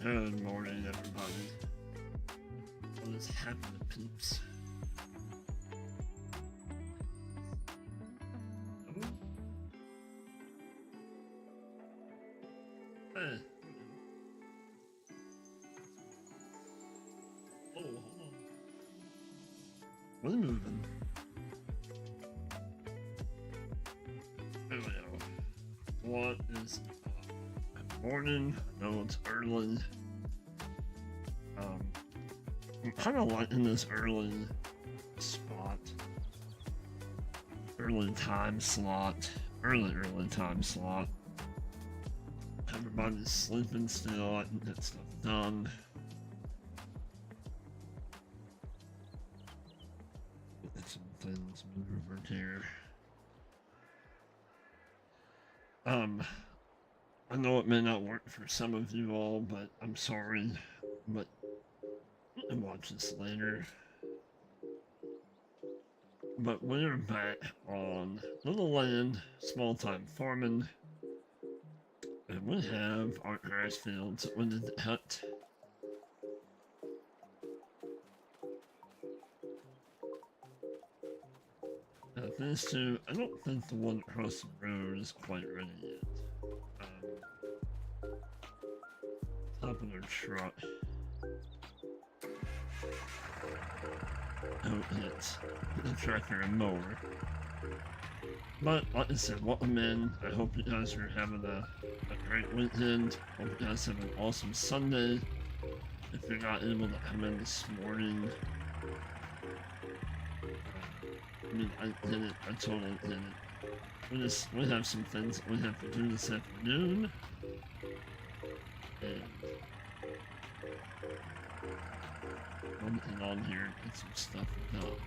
Good morning, everybody. What is happening, peeps? Oh. Hey. Oh, hold on. We're moving. There we go. What is good morning? I know it's early. I'm kind of liking this early spot. Early time slot. Early time slot. Everybody's sleeping still. I can get stuff done. Get some things moved here. I know it may not work for some of you all, but I'm sorry. But I'll watch this later. But we're back on Little Land, Small Time Farming. And we have our grass fields that we need to cut. These two, I don't think the one across the road is quite ready yet. Top of their truck. Oh, it's the tractor and mower. But, like I said, welcome in. I hope you guys are having a great weekend. Hope you guys have an awesome Sunday. If you're not able to come in this morning, I mean, I get it. I totally get it. We have some things that we have to do this afternoon. And I'll get on here and get some stuff done.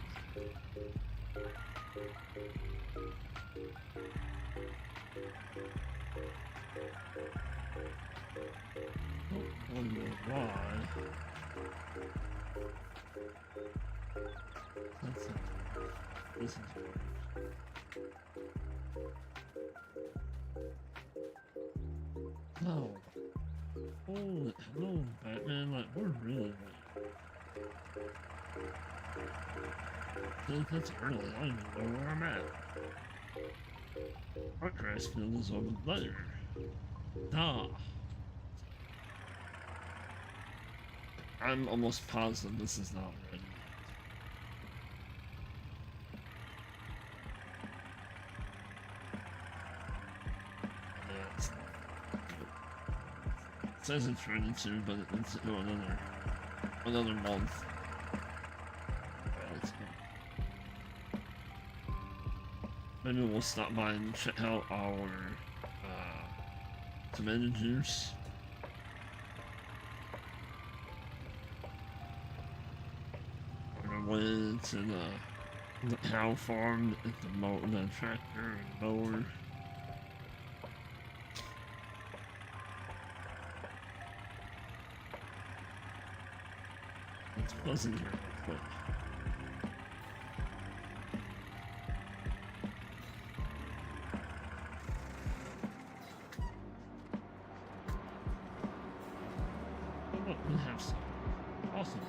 Don't wonder why. That's it. This is no. Holy hello, Batman. Like, we're really late. I think that's early. I don't even know where I'm at. Our grass field is over there. Ah. I'm almost positive this is not ready. Yeah, it's not. It says it's ready to, but it needs to go another month. Maybe we'll stop by and check out our tomato juice. On our way to the cow farm at the tractor and mower. It's buzzing here real quick. Oh, look, we have some. Awesome.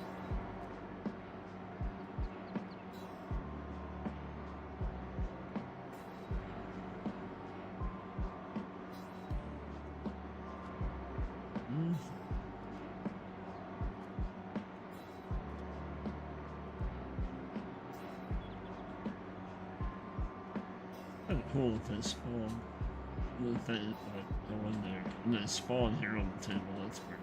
Kind of cool if they spawn. If they go in there and they spawn here on the table, that's great.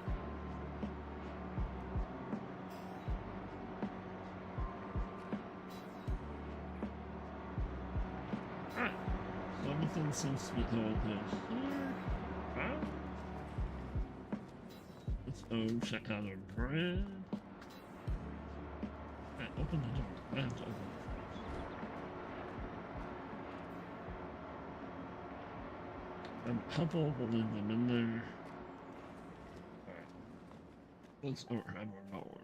Alright, so everything seems to be going good here. Wow. Let's go check out our bread. Alright, open the door. I have to open it. A couple, we'll leave them in there. Alright. Let's go grab our mower.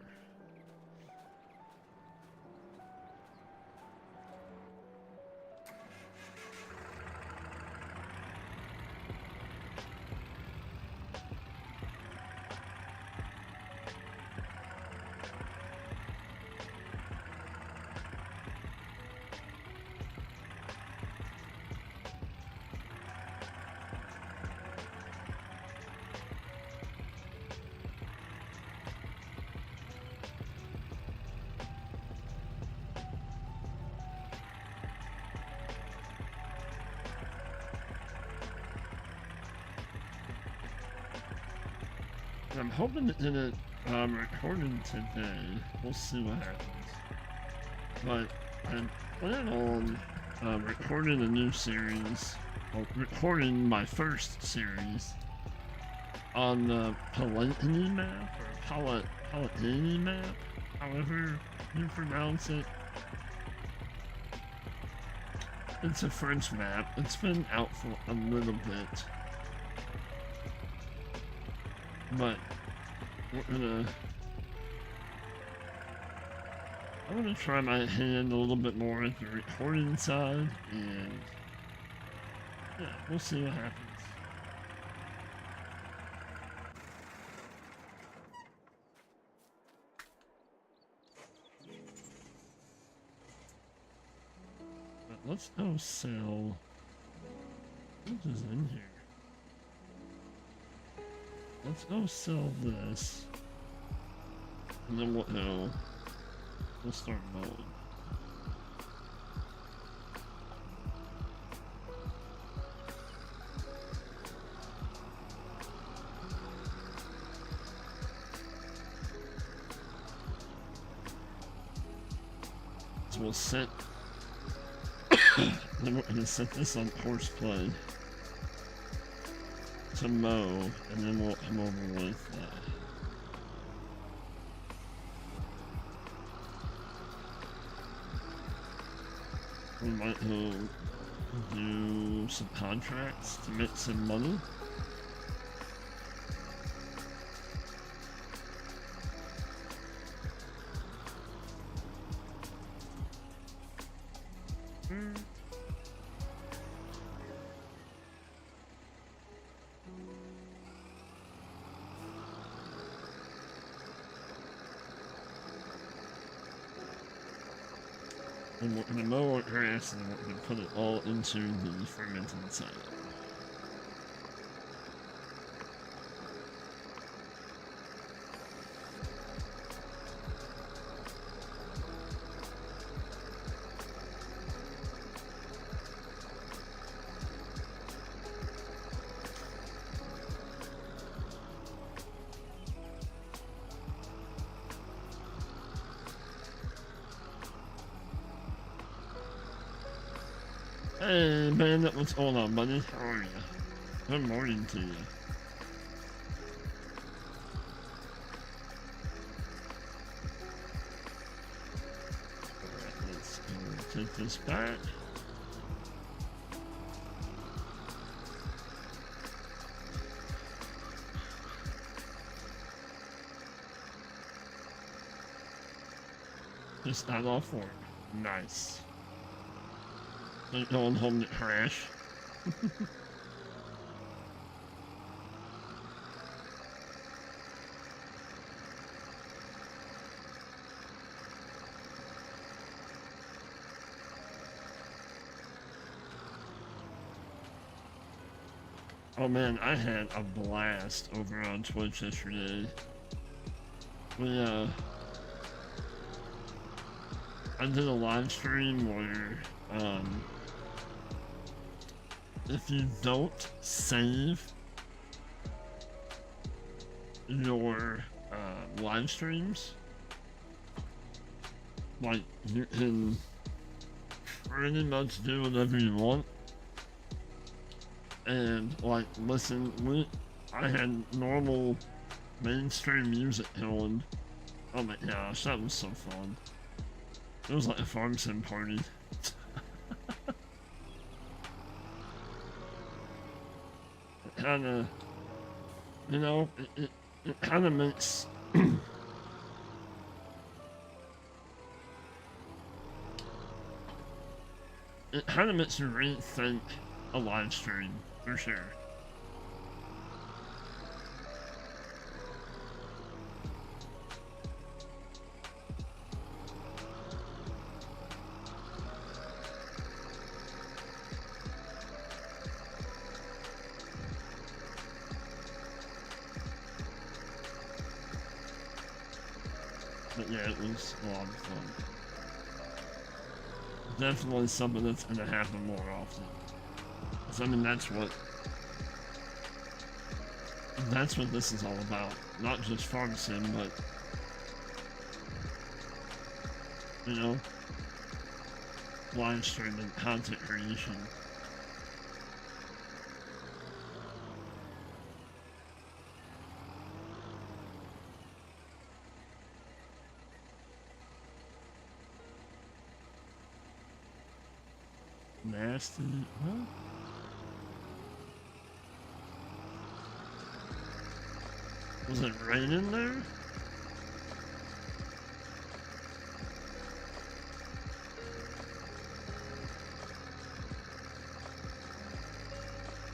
I'm hoping it didn't recorded today. We'll see what happens. But I plan on recording a new series, or recording my first series on the Palatini map, or Palatini map, however you pronounce it. It's a French map. It's been out for a little bit. But I'm gonna try my hand a little bit more at the recording side, and yeah, we'll see what happens. But let's go sell. What is in here? Let's go sell this, and then we'll start mowing. So we'll set. Then we're gonna set this on horseplay to mow, and then we'll come over with we might do some contracts to make some money. And we're gonna mow our grass, and then we're gonna put it all into the fermented side. Hey man, what's going on, buddy? How are you? Good morning to you. Alright, let's go take this back. Just not off work. Nice. Ain't going home to crash. Oh man, I had a blast over on Twitch yesterday. I did a live stream where, if you don't save your live streams, like, you can pretty much do whatever you want. And like, listen, I had normal mainstream music going. Oh my gosh, that was so fun. It was like a farm sim party. It kinda, you know, it kinda makes it kinda makes you rethink a live stream, for sure. But yeah, it was a lot of fun. Definitely something that's gonna happen more often. 'Cause I mean, that's what that's what this is all about. Not just farm sim, but, you know, live streaming, content creation. Nasty, huh? Was it raining there?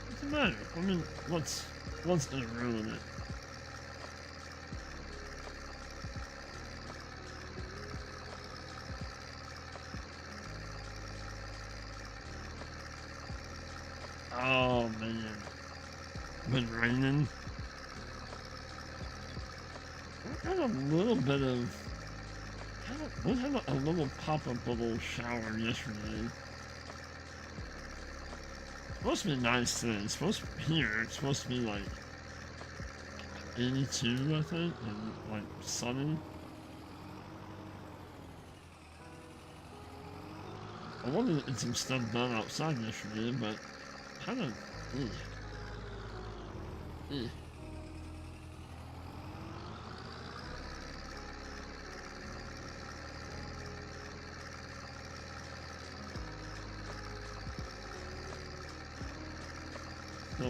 What's the matter? I mean, what's gonna ruin it? Oh man, been raining. I had a little bit of. We had a little pop-up little shower yesterday. It's supposed to be nice today. It's supposed to be here. It's supposed to be like 82, I think, and like sunny. I wanted to get some stuff done outside yesterday, but kind of. Eh. So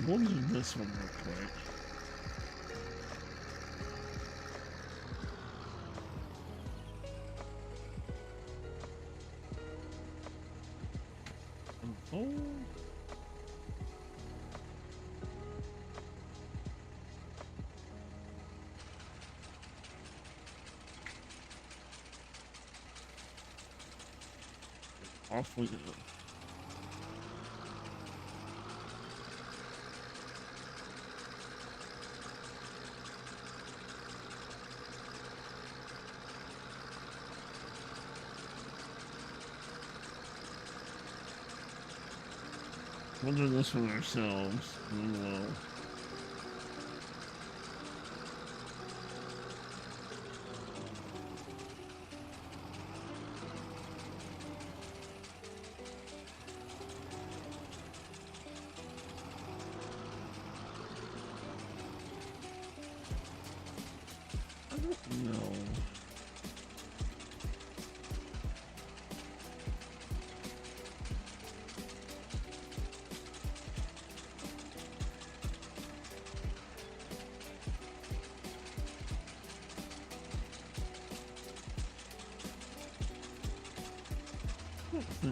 we'll do this one real quick. Unfold. Off we go. We'll do this one ourselves, and then we'll... I don't know.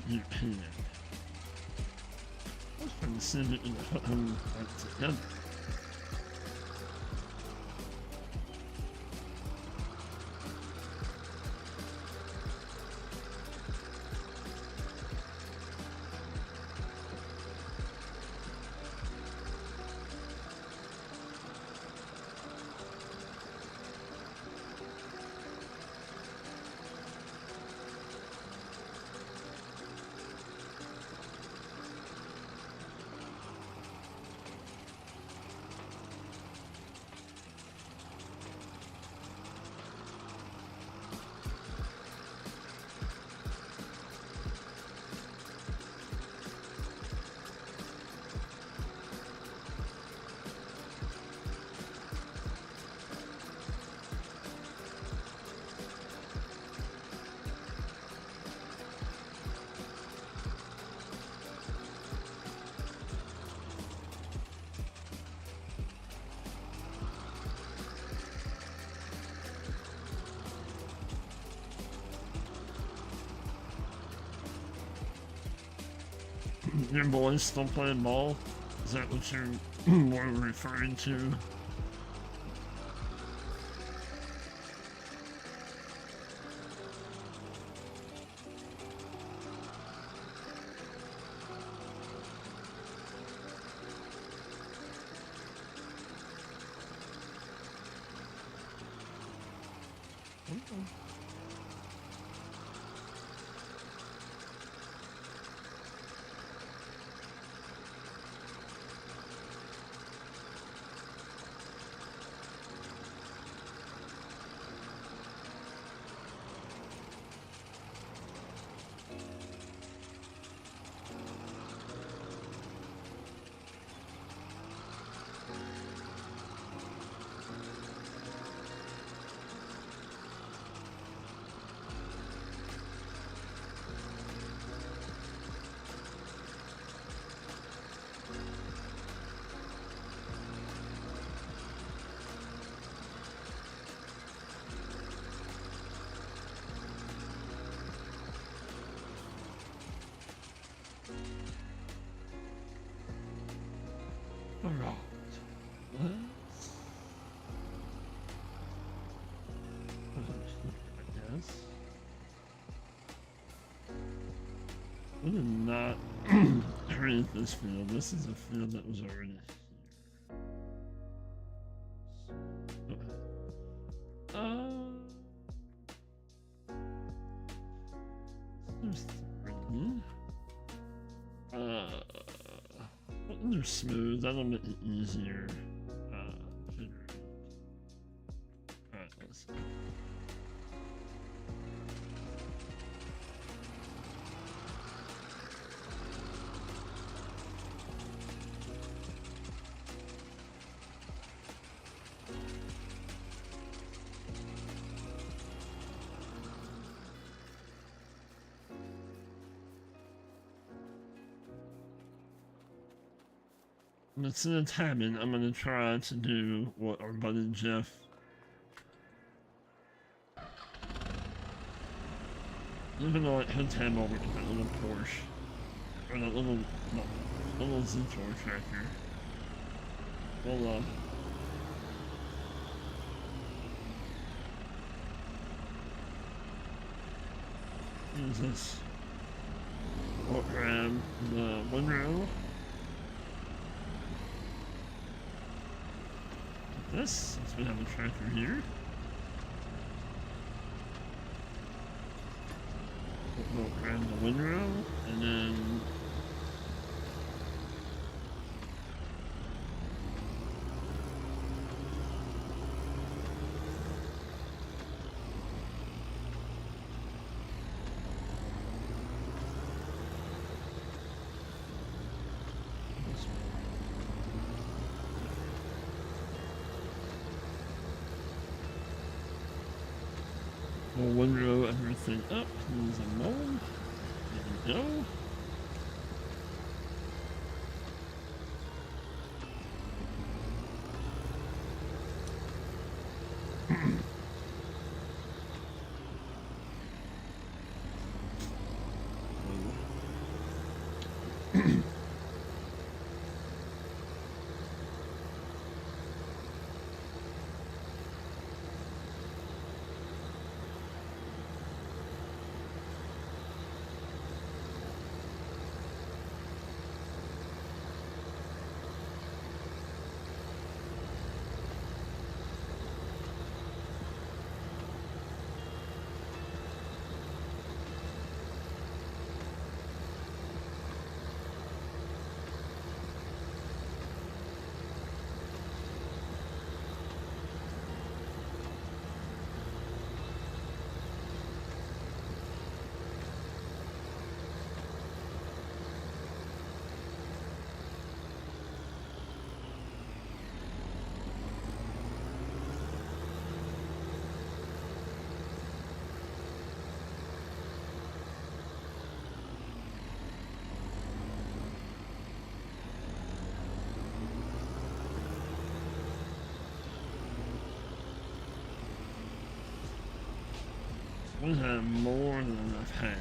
You can. I was trying to send it in the together. Your boys still playing ball? Is that what you're more referring to? Alright. Let's... I guess. We did not create this field. This is a field that was already here. There's three. They're smooth. That'll make it easier. Alright, let's see. Instead of tabbing, I'm gonna try to do what our buddy Jeff. Even though I could tab over to that little Porsche. Or that little, no, little Z-Tor tractor. Well, use this. We'll grab the windrow. This, since we have a tractor here. We'll grab the windrow, and then we'll windrow everything up. Use a mold. There we go. We have more than enough hay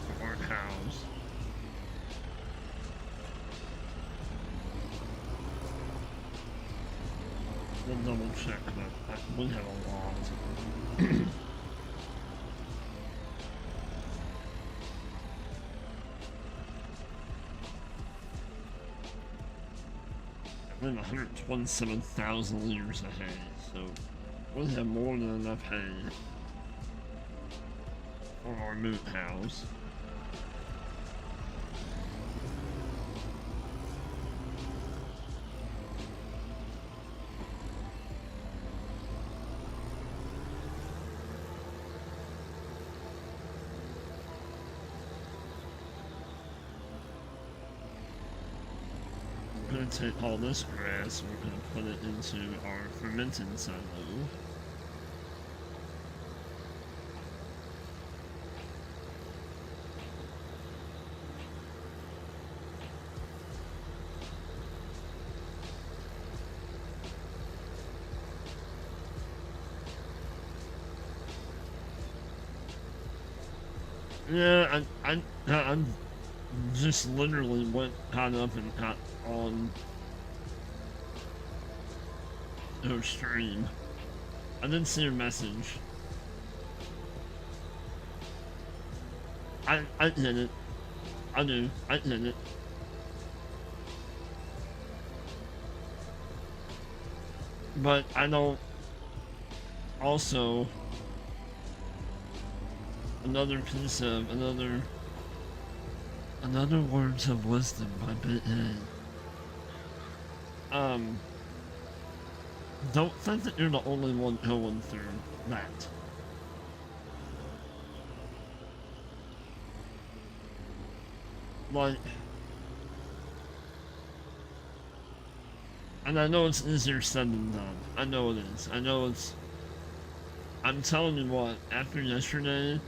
for our cows. We'll double check, but we have a lot. We have 127,000 liters of hay, so we have more than enough hay for our moot house. We're going to take all this grass and we're going to put it into our fermenting silo. Yeah, I just literally went caught up and caught on Oh, stream. I didn't see your message. I did it. I do. I did it. But I don't. Also, another piece of another words of wisdom by Bit A. Don't think that you're the only one going through that. Like, and I know it's easier said than done. I know it is. I know it's. I'm telling you what, after yesterday,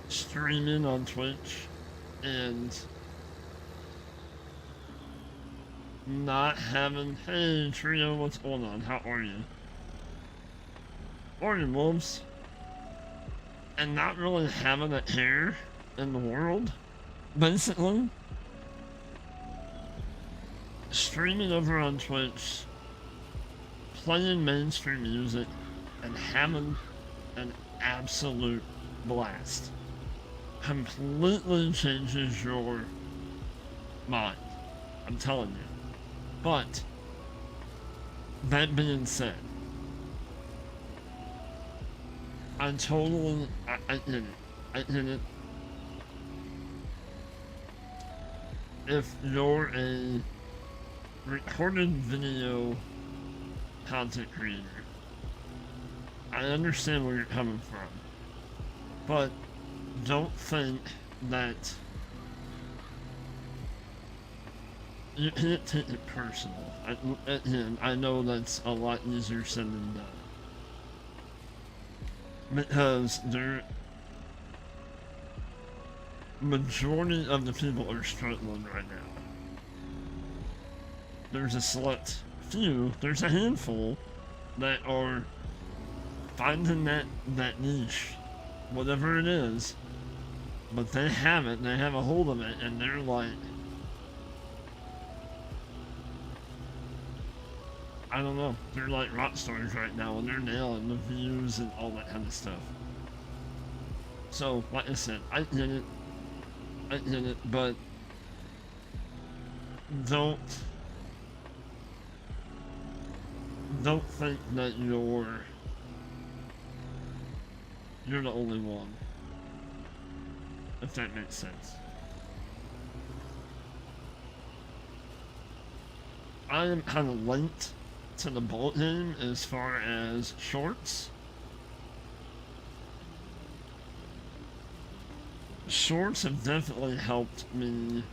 streaming on Twitch, and not having, hey Trio, what's going on? How are you? Morning, wolves. And not really having a care in the world, basically. Streaming over on Twitch, playing mainstream music, and having an absolute blast completely changes your mind. I'm telling you. But, that being said, I did it. I did it. If you're a recorded video content creator, I understand where you're coming from, but don't think that you can't take it personal. I know that's a lot easier said than done. Because majority of the people are struggling right now. There's a select few, there's a handful that are finding that niche, whatever it is, but they have it, they have a hold of it, and they're like, I don't know, they're like rock stars right now, and they're nailing the views and all that kind of stuff. So, like I said, I did it, but don't think that you're the only one, if that makes sense. I am kind of linked to the bullet game as far as shorts. Shorts have definitely helped me,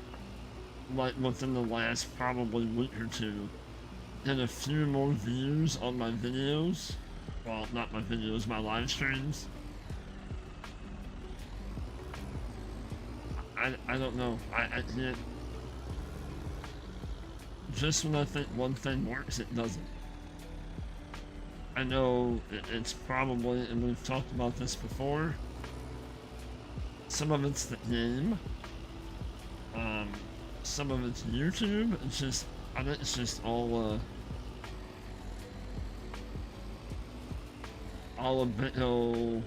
like within the last probably week or two, get a few more views on my videos. Well, not my videos, my live streams. I don't know. I can't. Just when I think one thing works, it doesn't. I know it's probably, and we've talked about this before, some of it's the game, some of it's YouTube. It's just, I think it's just all a big old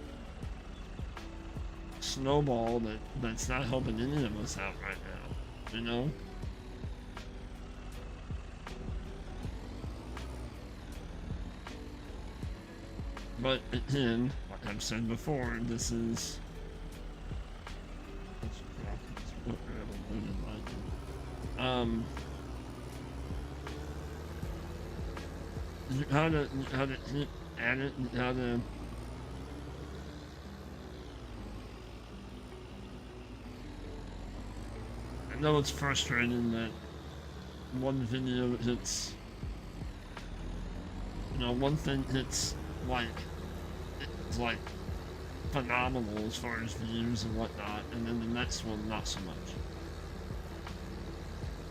snowball that's not helping any of us out right now, you know? But again, like I've said before, this is you gotta keep at it, you gotta I know it's frustrating that one video hits, you know, one thing hits like, it's like phenomenal as far as views and whatnot, and then the next one not so much.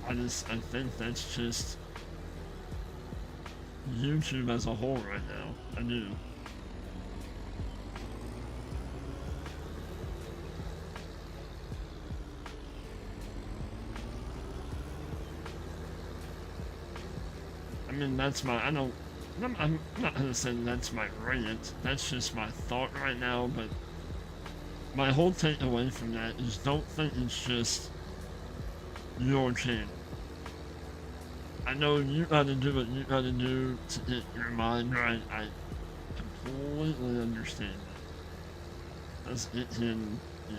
I think that's just YouTube as a whole right now. I do. I mean, that's my, I don't I'm not gonna say that's my rant, that's just my thought right now, but my whole takeaway from that is don't think it's just your channel. I know you gotta do what you gotta do to get your mind right. I completely understand that. As it can, yeah.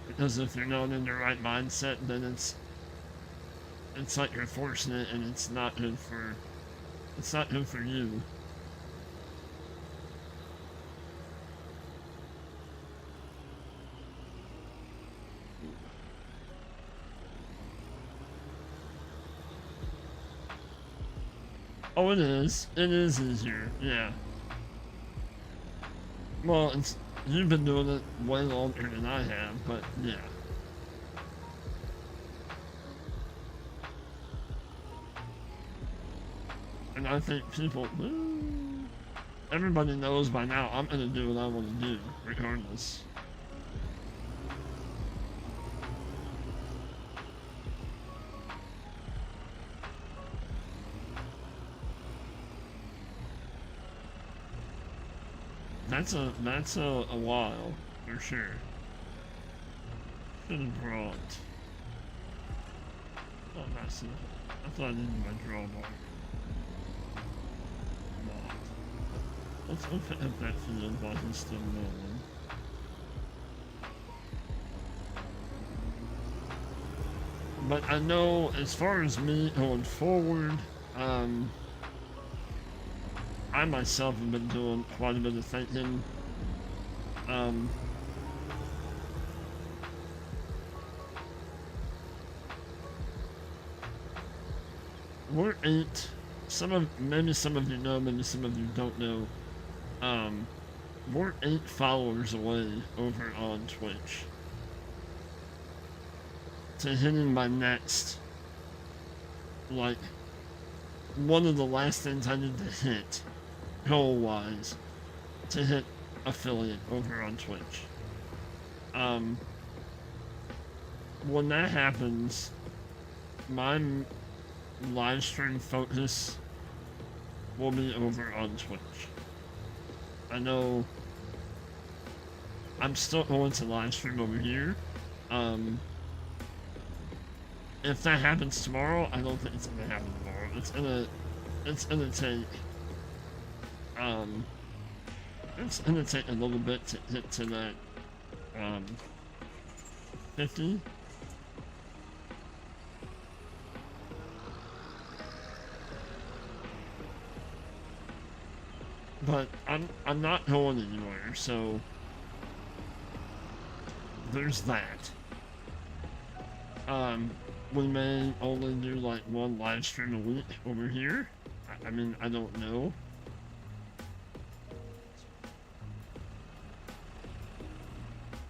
Because if you're not in the right mindset, then it's like you're forcing it, and it's not good for you. Oh, it is. It is easier. Yeah. Well, you've been doing it way longer than I have, but yeah. And I think people, everybody knows by now I'm gonna do what I want to do, regardless. That's a while, for sure. Should have brought. Oh, that's I thought I needed my drawbar. Let's open up that field while he's still moving. But I know as far as me going forward, I myself have been doing quite a bit of thinking. We're maybe some of you know, maybe some of you don't know. We're 8 followers away over on Twitch to hitting my next, like, one of the last things I need to hit, goal-wise, to hit affiliate over on Twitch. When that happens, my live stream focus will be over on Twitch. I know I'm still going to live stream over here. If that happens tomorrow, I don't think it's gonna happen tomorrow. It's gonna take a little bit to get to that 50. But I'm not going anywhere, so there's that. We may only do like one live stream a week over here. I mean, I don't know.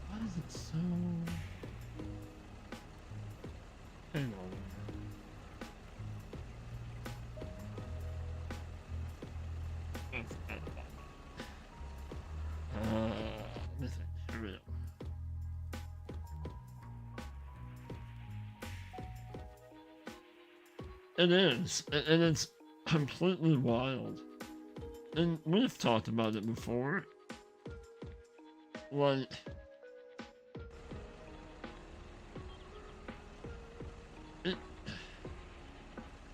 Why is it so... Hang on. Here we go. It is, and it's completely wild. And we've talked about it before. Like,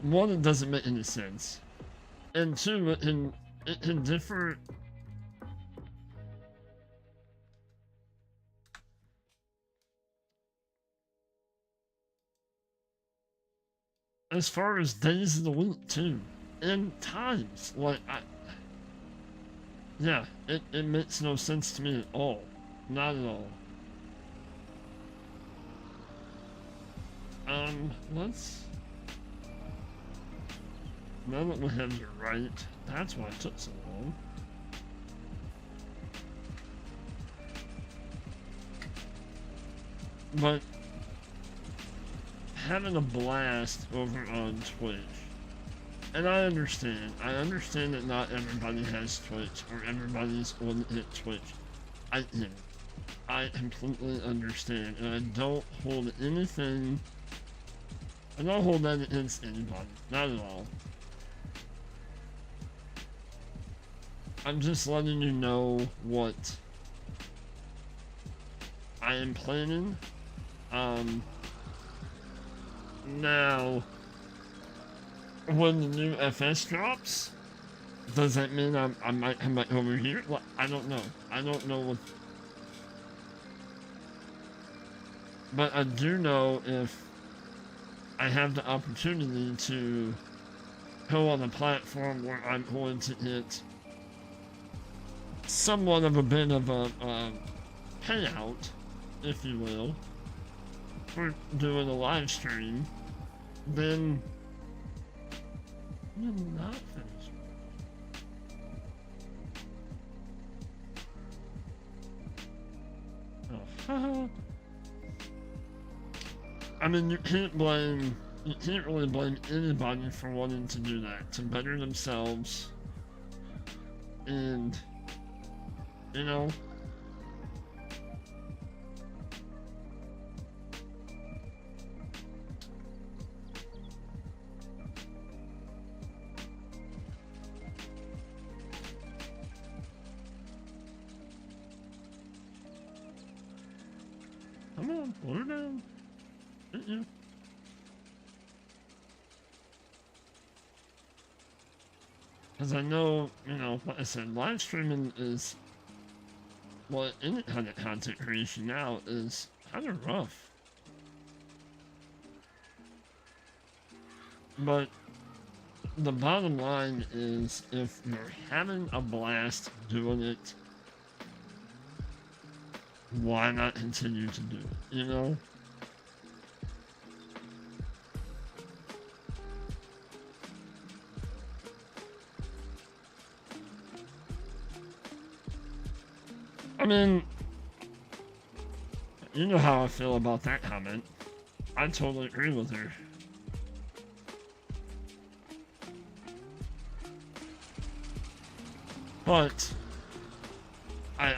one, it doesn't make any sense, and two, it can differ. As far as days of the week too, and times, like yeah, it makes no sense to me at all, not at all. Let's, now that we have you right, that's why it took so long. But having a blast over on Twitch, and I understand that not everybody has Twitch or everybody's on Twitch. I get it. I completely understand, and I don't hold anything. I don't hold that against anybody, not at all. I'm just letting you know what I am planning. Now, when the new FS drops, does that mean I might come back over here? Well, I don't know. I don't know what. But I do know if I have the opportunity to go on a platform where I'm going to get somewhat of a bit of a payout, if you will, for doing a live stream, then you're not finished. Oh, I mean, you can't really blame anybody for wanting to do that, to better themselves, and, you know, come on, put her down. Yeah. Because I know, you know, like I said, live streaming is, well, any kind of content creation now is kind of rough. But the bottom line is, if you're having a blast doing it, why not continue to do it, you know? I mean, you know how I feel about that comment. I totally agree with her. But I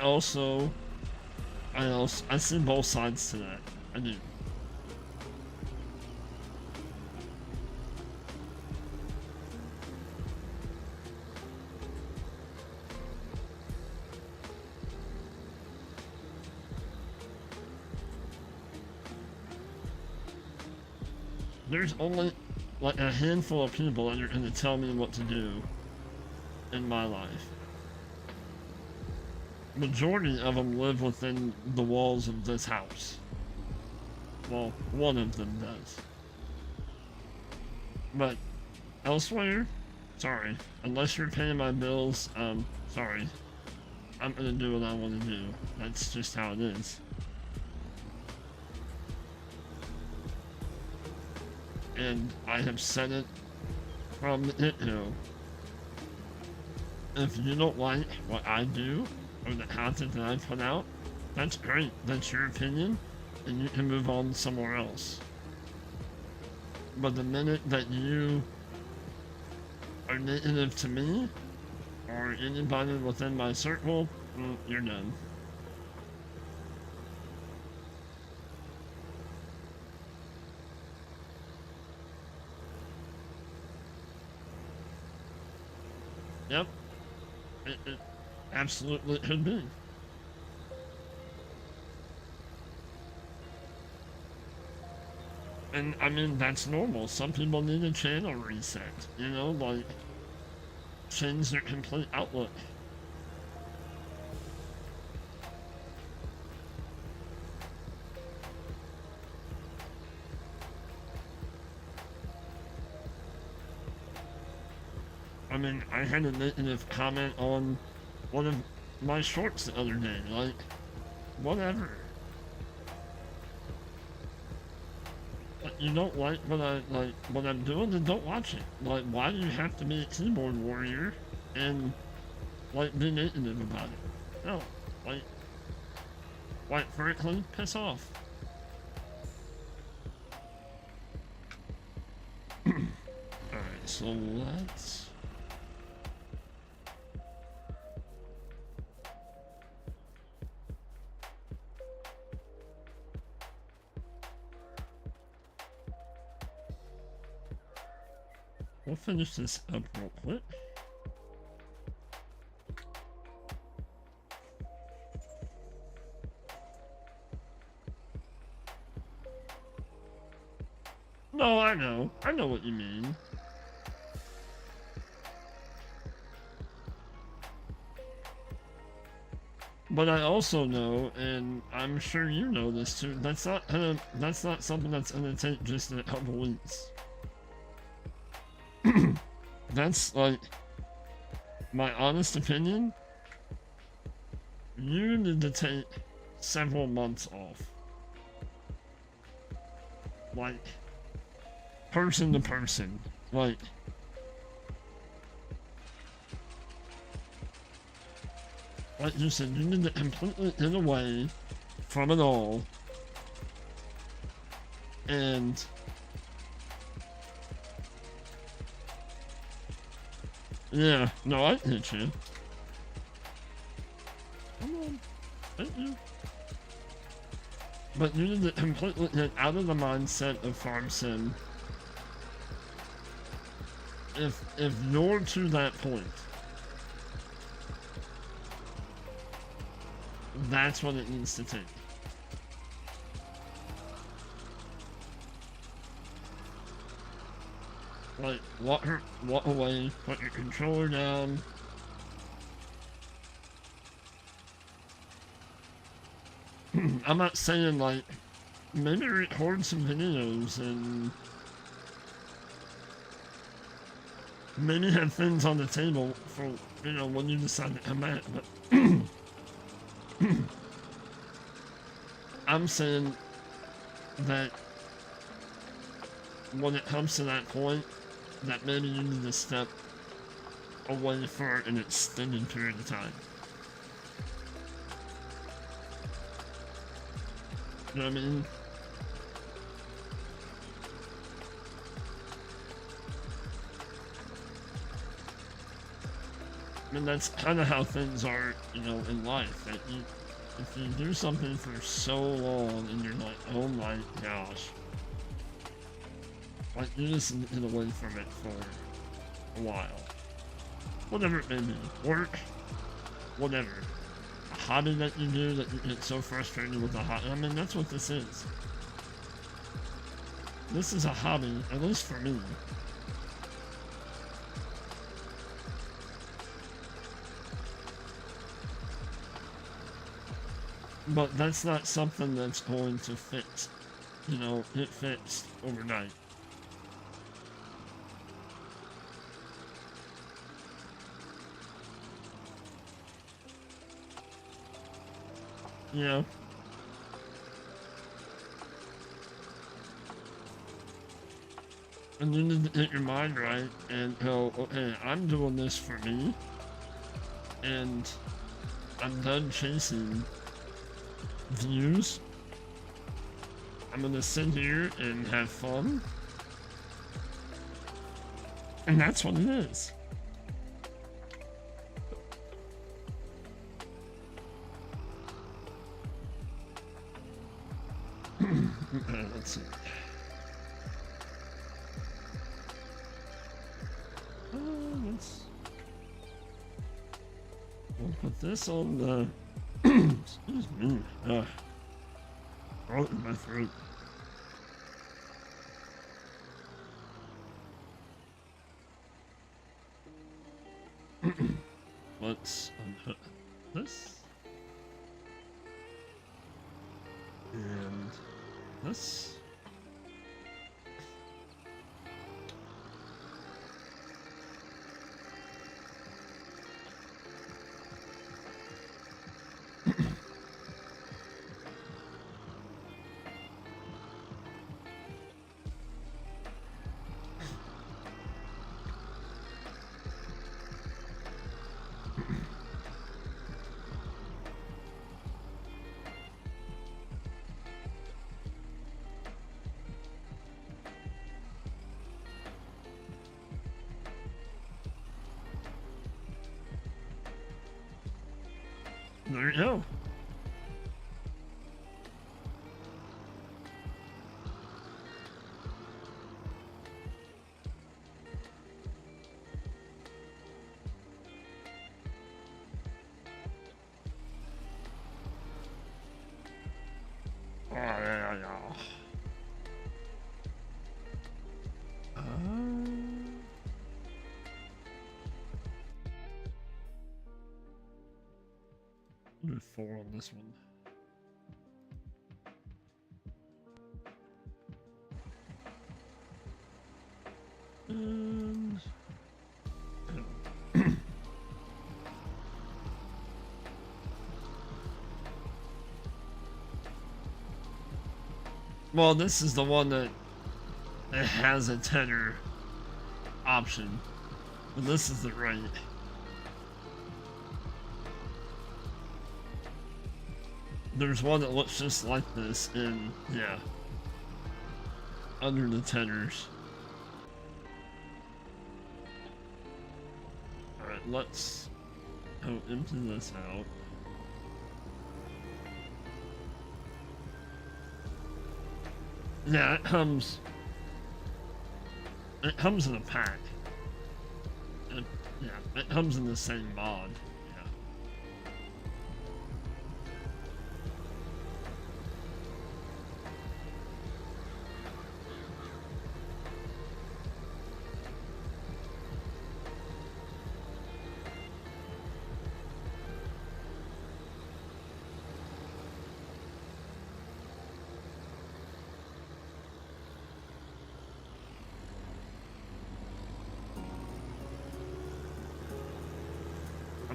see both sides to that. I do. There's only like a handful of people that are going to tell me what to do in my life. Majority of them live within the walls of this house. Well, one of them does. But elsewhere, sorry. Unless you're paying my bills, sorry. I'm gonna do what I want to do. That's just how it is. And I have said it from the get-go. If you don't like what I do, or the content that I put out, that's great. That's your opinion, and you can move on somewhere else. But the minute that you are negative to me, or anybody within my circle, you're done. Yep. It absolutely could be. And I mean, that's normal. Some people need a channel reset, you know, like change their complete outlook. I mean, I had a negative comment on one of my shorts the other day, like, whatever. You don't like what I'm doing, then don't watch it. Like, why do you have to be a keyboard warrior and like be negative about it? No, like frankly, piss off. Alright, so let's we'll finish this up real quick. No, I know. I know what you mean. But I also know, and I'm sure you know this too, that's not something that's gonna take just a couple weeks. That's like my honest opinion. You need to take several months off. Like person to person. Like you said, you need to completely get away from it all. And yeah, no, I hit you. Come on, thank you. But you need to completely get out of the mindset of farm sim. If you're to that point, that's what it needs to take. Like, walk away, put your controller down. I'm not saying, like, maybe record some videos and maybe have things on the table for, you know, when you decide to come back, but I'm saying that when it comes to that point, that maybe you need to step away for an extended period of time. You know what I mean? I mean, that's kind of how things are, you know, in life. That if you do something for so long and you're like, oh my gosh, like you just get away from it for a while. Whatever it may be, work, whatever. A hobby that you do that you get so frustrated with a hobby. I mean, that's what this is. This is a hobby, at least for me. But that's not something that's going to fix, you know, get fixed overnight. Yeah. And you need to get your mind right and go, okay, I'm doing this for me, and I'm done chasing views. I'm gonna sit here and have fun. And that's what it is. Let's see. We'll put this on the. Excuse me. Throat in my throat. Let's unhook this. And this. There you go. do 4 on this one. And... well, this is the one that it has a tenor option, but this is the right. There's one that looks just like this, and yeah, under the tenors. Alright, let's empty this out. Yeah, it comes in a pack. Yeah, it comes in the same mod.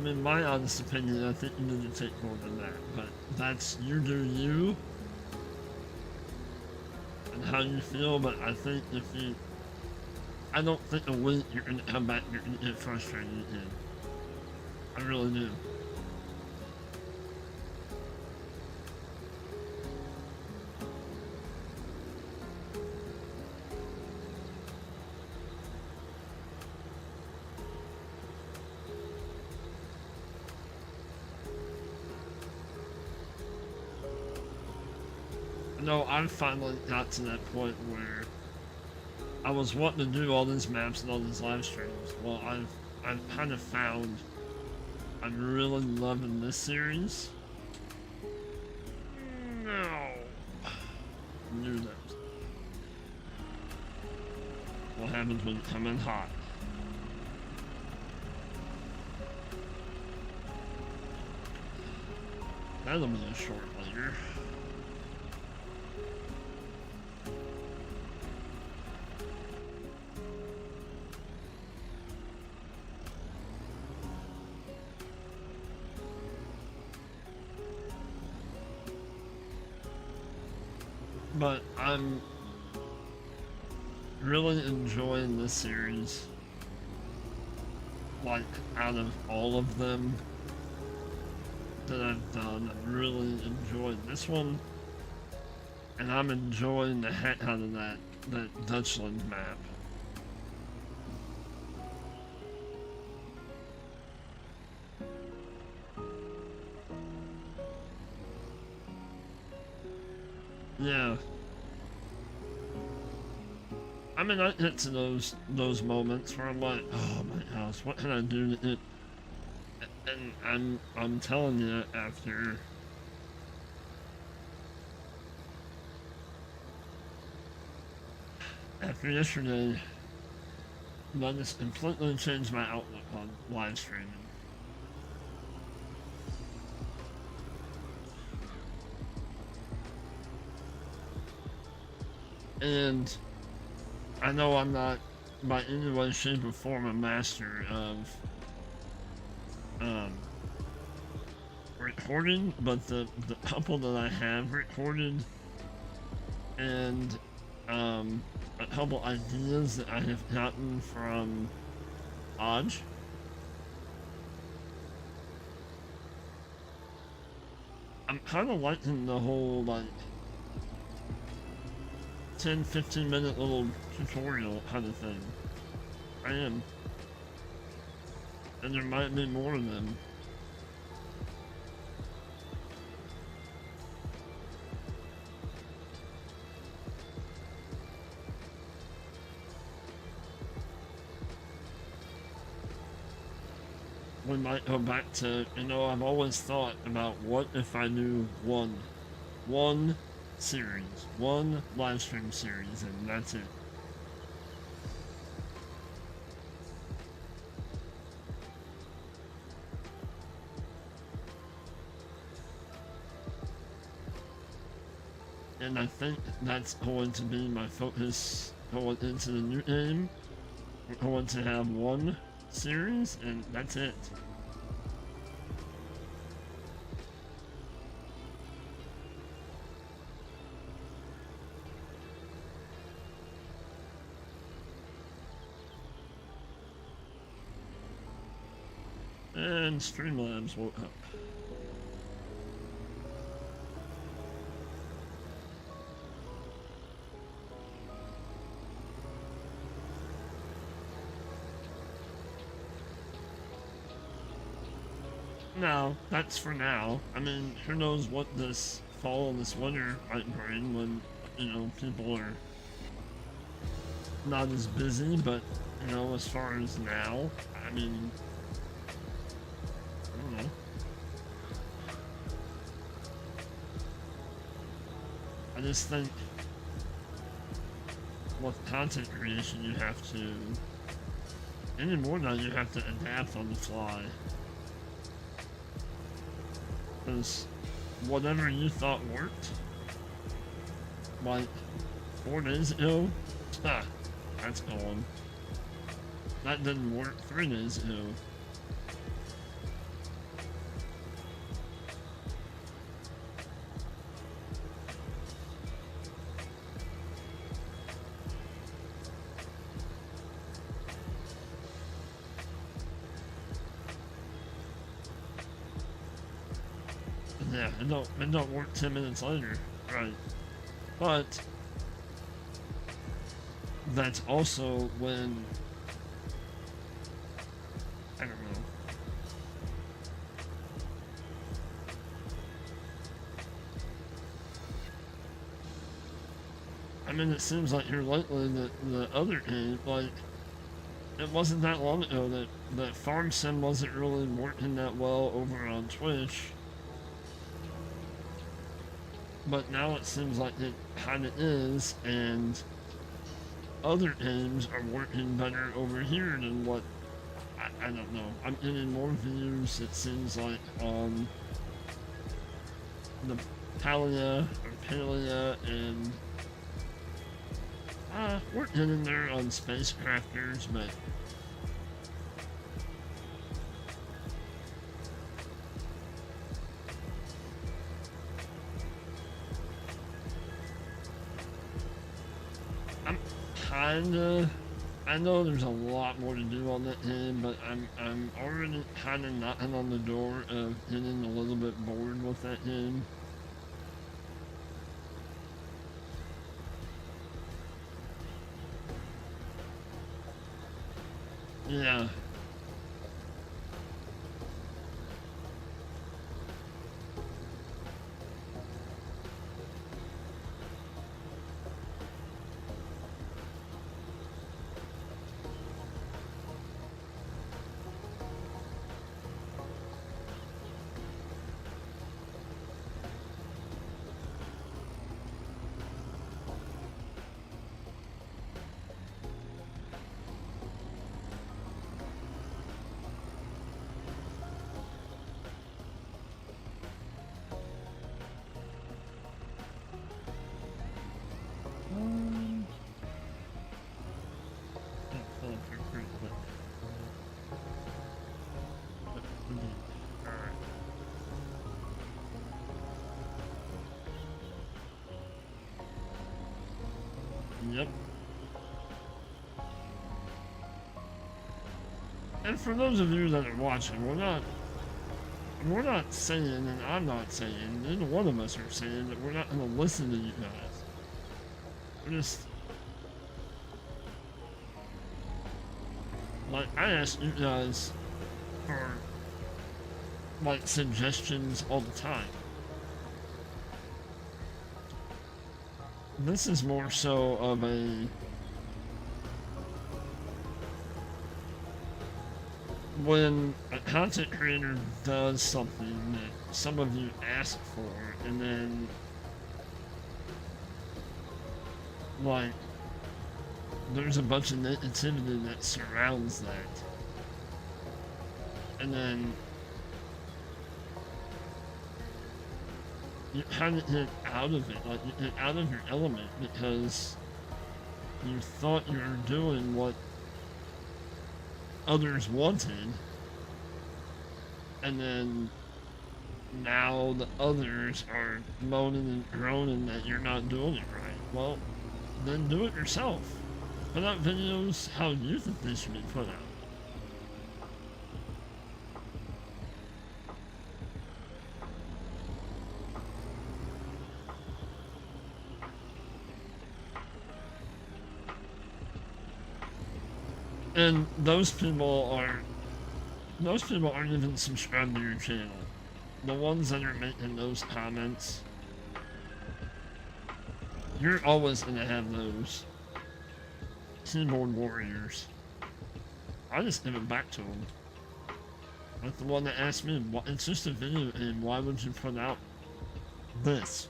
In my honest opinion, I think you need to take more than that, but that's you do you and how you feel. But I think if you, I don't think a week you're gonna come back, you're gonna get frustrated again. I really do. No, I finally got to that point where I was wanting to do all these maps and all these live streams. Well, I've kind of found I'm really loving this series. No. Knew that. What happens when you come in hot? That'll be a short later. But I'm really enjoying this series. Like, out of all of them that I've done, I'm really enjoying this one. And I'm enjoying the heck out of that Dutchland map. Yeah. I mean, I get to those moments where I'm like, oh my house, what can I do to it? And I'm telling you, after yesterday, that just completely changed my outlook on live streaming. And I know I'm not by any way, shape, or form a master of recording, but the couple that I have recorded and a couple ideas that I have gotten from Odge. I'm kind of liking the whole, like, 10-15 minute little tutorial kind of thing. I am. And there might be more of them. We might go back to, you know, I've always thought about what if I knew one series, one live stream series, and that's it. and I think that's going to be my focus going into the new game. We're going to have one series, and that's it. And Streamlabs woke up. No, that's for now. I mean, who knows what this fall and this winter might bring when, you know, people are not as busy, but, you know, as far as now, I mean, I don't know. I just think with content creation, you have to, anymore now, you have to adapt on the fly. Because whatever you thought worked, like 4 days ago, that's gone. That didn't work 3 days ago. Yeah, it don't work 10 minutes later, right? But that's also when, I don't know. I mean, it seems like here lately that the other game, like, it wasn't that long ago that Farm Sim wasn't really working that well over on Twitch. But now it seems like it kinda is, and other games are working better over here than what, I don't know. I'm getting more views, it seems like, on the Palia, or Palia, and we're getting there on Spacecrafters, but I'm kinda, I know there's a lot more to do on that game, but I'm already kinda knocking on the door of getting a little bit bored with that game. Yeah. Yep. And for those of you that are watching, we're not saying, and I'm not saying, neither one of us are saying that we're not gonna listen to you guys. We're just, like, I ask you guys for, like, suggestions all the time. This is more so of a, when a content creator does something that some of you ask for, and then, like, there's a bunch of negativity that surrounds that. And then you kind of get out of it, like you get out of your element because you thought you were doing what others wanted, and then now the others are moaning and groaning that you're not doing it right. Well, then do it yourself. Put out videos how you think they should be put out. And those people aren't even subscribed to your channel. The ones that are making those comments, you're always gonna have those keyboard warriors. I just give it back to them. Like the one that asked me, it's just a video and why would you put out this?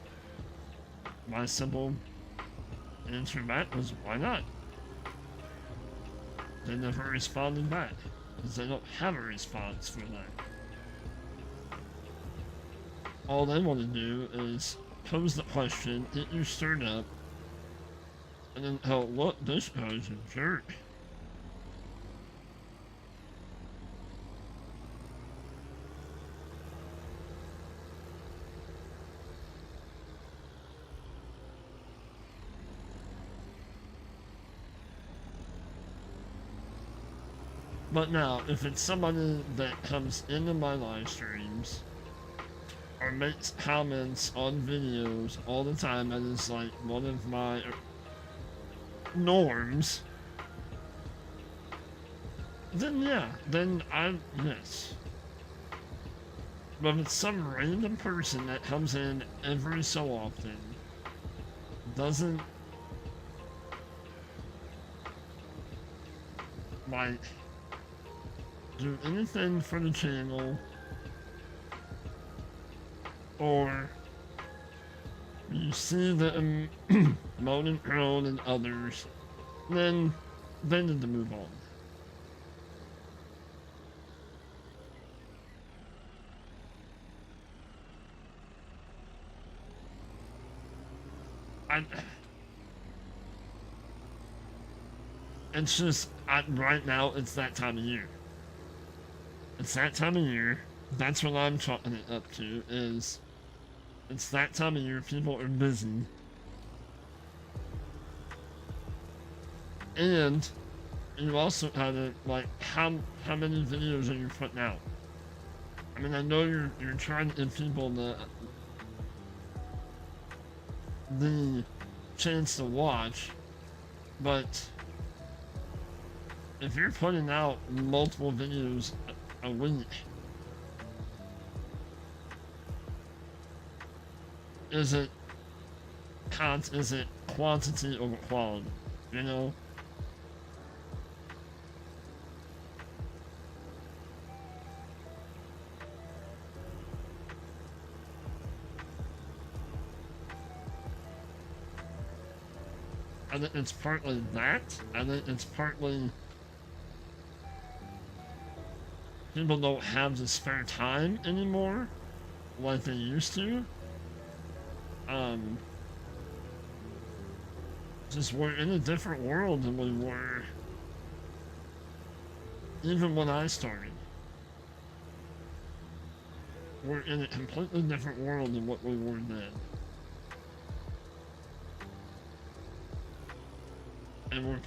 My simple answer back was, why not? They never responded back, because they don't have a response for that. All they want to do is pose the question, get you stirred up, and then, oh, look, this guy's a jerk. But now, if it's somebody that comes into my live streams or makes comments on videos all the time, that is like one of my norms, then yeah, yes. But if it's some random person that comes in every so often, doesn't like do anything for the channel, or you see them moan and groan and others, then they need to move on. It's just, right now, it's that time of year. It's that time of year. That's what I'm chalking it up to, is it's that time of year, people are busy. And you also gotta, like, how many videos are you putting out? I mean, I know you're trying to give people the chance to watch, but if you're putting out multiple videos a week, is it quantity over quality, you know? I think it's partly that. I think it's partly people don't have the spare time anymore like they used to. Just we're in a different world than we were even when I started. We're in a completely different world than what we were then. And we're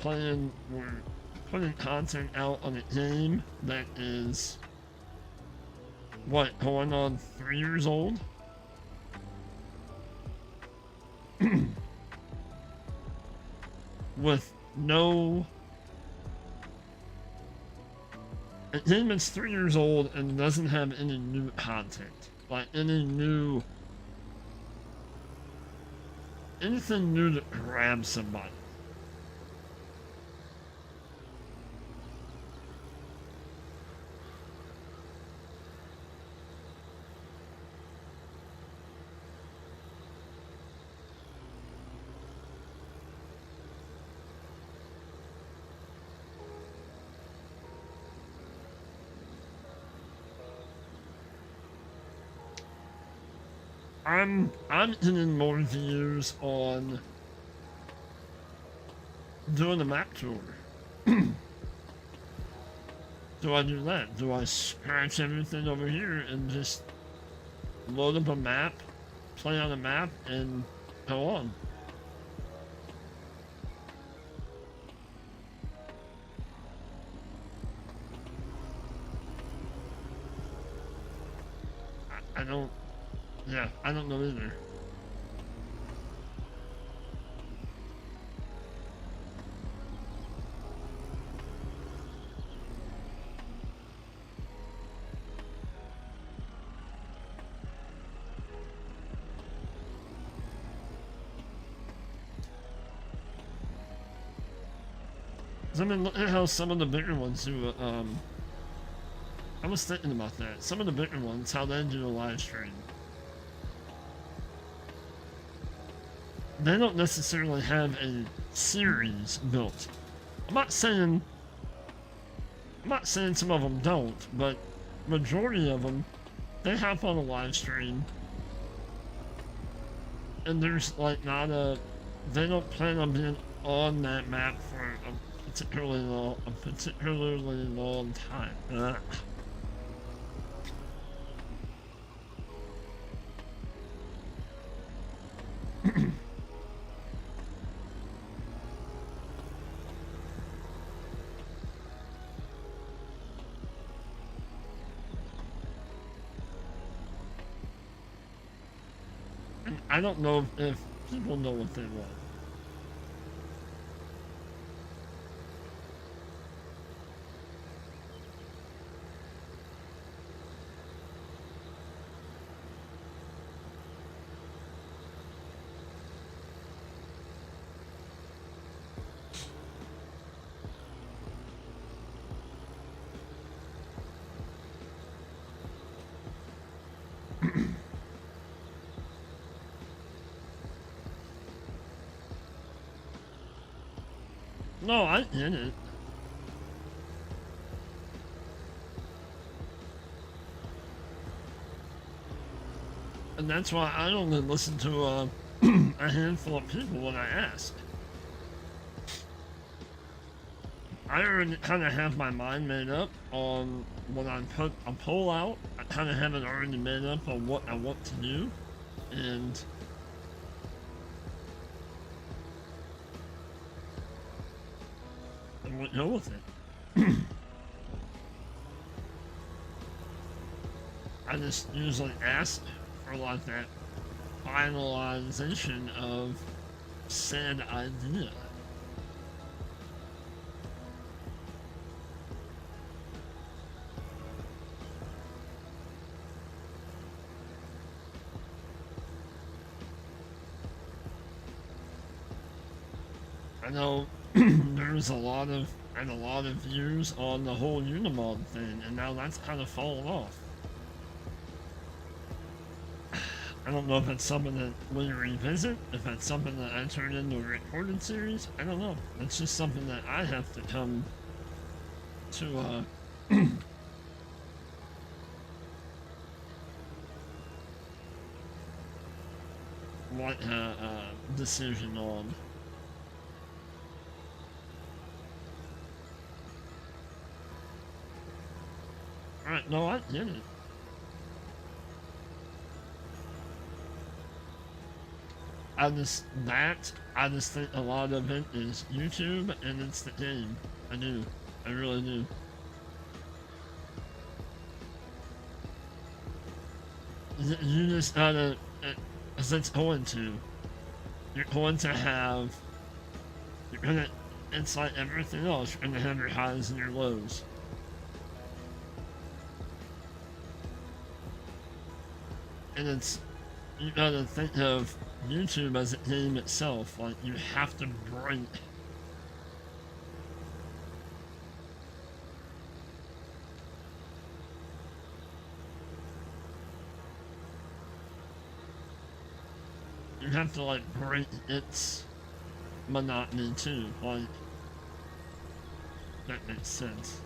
putting content out on a game that is, what, going on 3 years old? With no... A game that's 3 years old and doesn't have any new content. Like, anything new to grab somebody. I'm getting more views on doing a map tour. Do I do that? Do I scratch everything over here and just load up a map, play on a map, and go on? I don't, yeah, I don't know either. I mean, look at how some of the bigger ones do, I was thinking about that. Some of the bigger ones, how they do a live stream. They don't necessarily have a series built. I'm not saying some of them don't, but majority of them, they hop on a live stream, and there's like not a, they don't plan on being on that map for a particularly long time. I don't know if people know what they want. No, I get it. And that's why I only listen to a handful of people when I ask. I already kind of have my mind made up on when I put a poll out. I kind of have it already made up on what I want to do. And I won't go with it. I just usually ask for like that finalization of said idea. I know there's a lot of views on the whole Unimod thing, and now that's kind of fallen off. I don't know if it's something that we revisit, if it's something that I turn into a recorded series. I don't know. It's just something that I have to come to like a decision on. Alright, no, I get it. I just think a lot of it is YouTube and it's the game. I do. I really do. You just gotta, as it's going to, you're going to have, it's like everything else, you're gonna have your highs and your lows. And you gotta think of YouTube as a game itself, like you have to break. You have to like break its monotony too, like, that makes sense.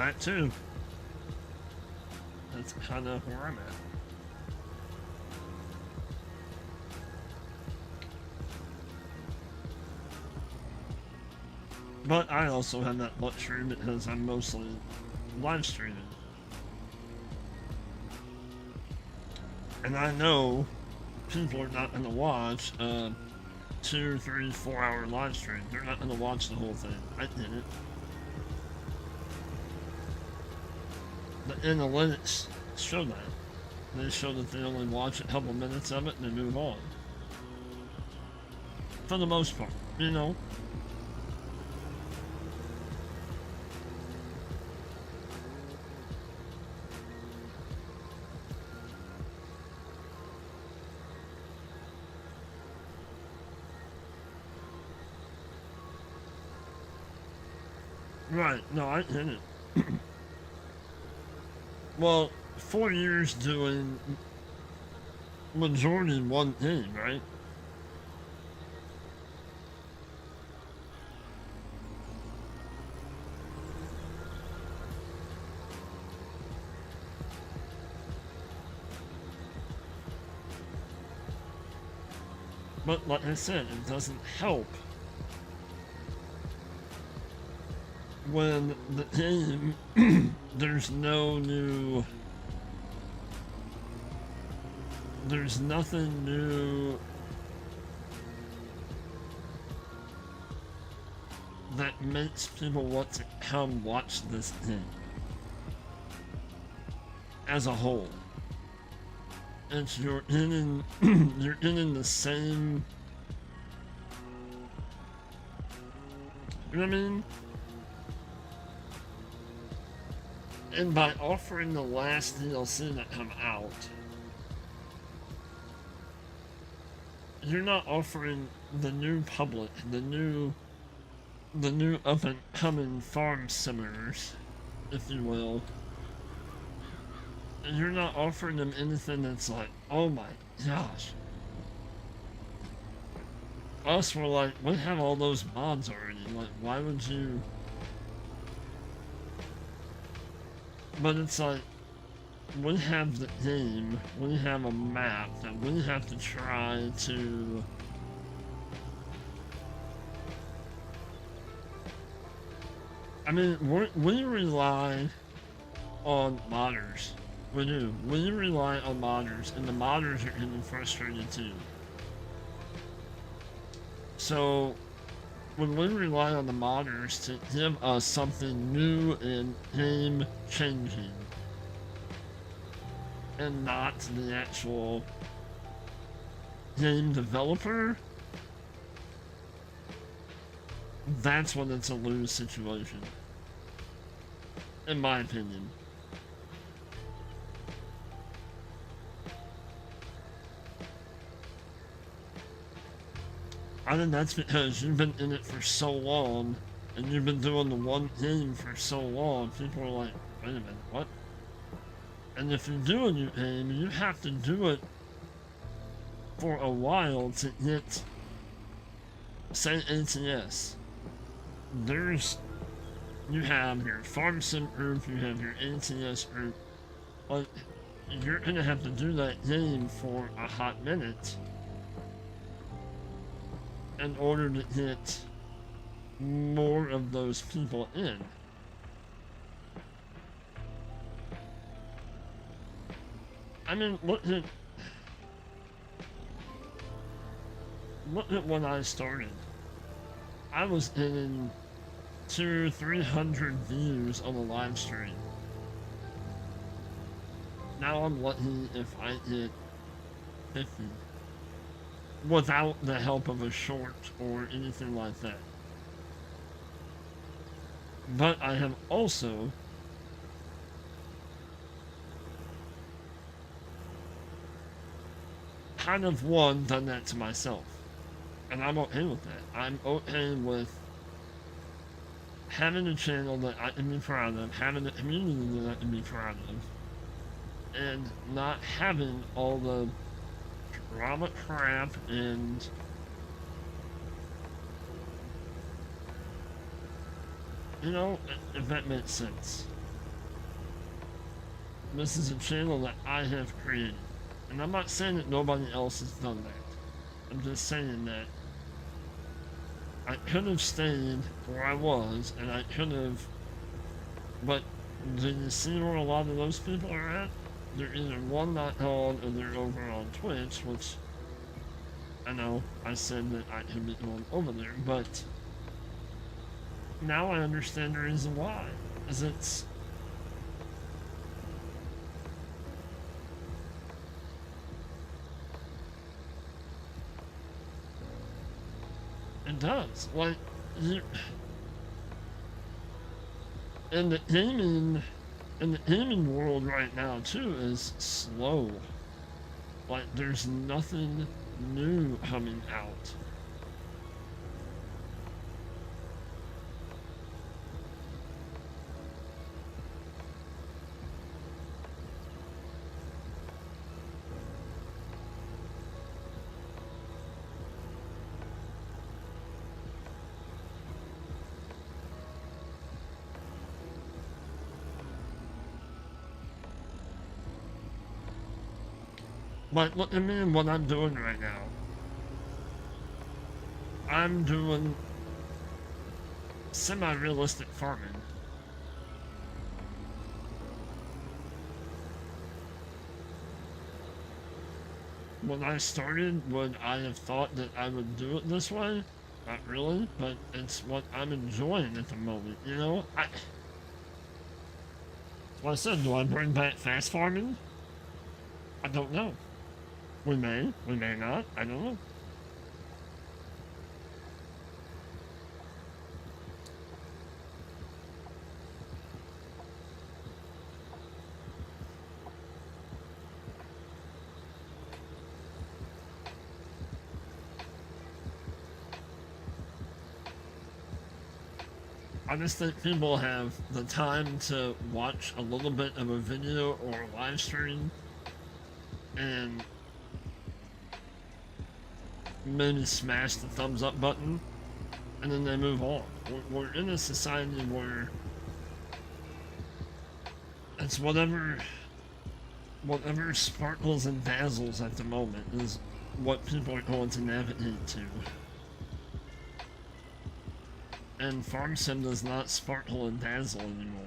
that too. That's kind of where I'm at. But I also have that luxury because I'm mostly live streaming. And I know people are not going to watch a 2, 3, 4 hour live stream. They're not going to watch the whole thing. I did it. The analytics show that. They show that they only watch a couple minutes of it and they move on. For the most part, you know. Right, no, I get it. Well, 4 years doing majority one thing, right? But like I said, it doesn't help when the game there's nothing new that makes people want to come watch this thing as a whole. It's you're in the same, you know what I mean? And by offering the last DLC that come out, you're not offering the new public, the new up and coming farm simmers, if you will. And you're not offering them anything that's like, oh my gosh. Us, we're like, we have all those mods already. Like, why would you? But it's like, we have the game, we have a map that we have to try to I mean, we rely on modders. We do. We rely on modders, and the modders are getting frustrated too. So, when we rely on the modders to give us something new and game changing, and not the actual game developer, that's when it's a lose situation. In my opinion. I think that's because you've been in it for so long, and you've been doing the one game for so long, people are like, wait a minute, what? And if you do a new game, you have to do it for a while to get, say, ATS. You have your farm sim group, you have your ATS group. Like, you're gonna have to do that game for a hot minute in order to get more of those people in. I mean, look at when I started. I was getting 200-300 views on a live stream. Now I'm lucky if I get 50. Without the help of a short or anything like that. But I have also kind of done that to myself. And I'm okay with that. I'm okay with having a channel that I can be proud of, having a community that I can be proud of, and not having all the drama crap and you know, if that makes sense. This is a channel that I have created. And I'm not saying that nobody else has done that. I'm just saying that I could have stayed where I was, and I could have. But do you see where a lot of those people are at? They're either one, not on, or they're over on Twitch, which I know I said that I could be going over there, but now I understand the reason why. Is it does. Like, you, and the gaming world right now too is slow. Like, there's nothing new coming out. Like, look at me and what I'm doing right now. I'm doing semi-realistic farming. When I started, would I have thought that I would do it this way? Not really, but it's what I'm enjoying at the moment, you know? Like I said, do I bring back fast farming? I don't know. We may not, I don't know. I just think people have the time to watch a little bit of a video or a live stream and maybe smash the thumbs up button and then they move on. We're in a society where it's whatever sparkles and dazzles at the moment is what people are going to navigate to. And Farm Sim does not sparkle and dazzle anymore.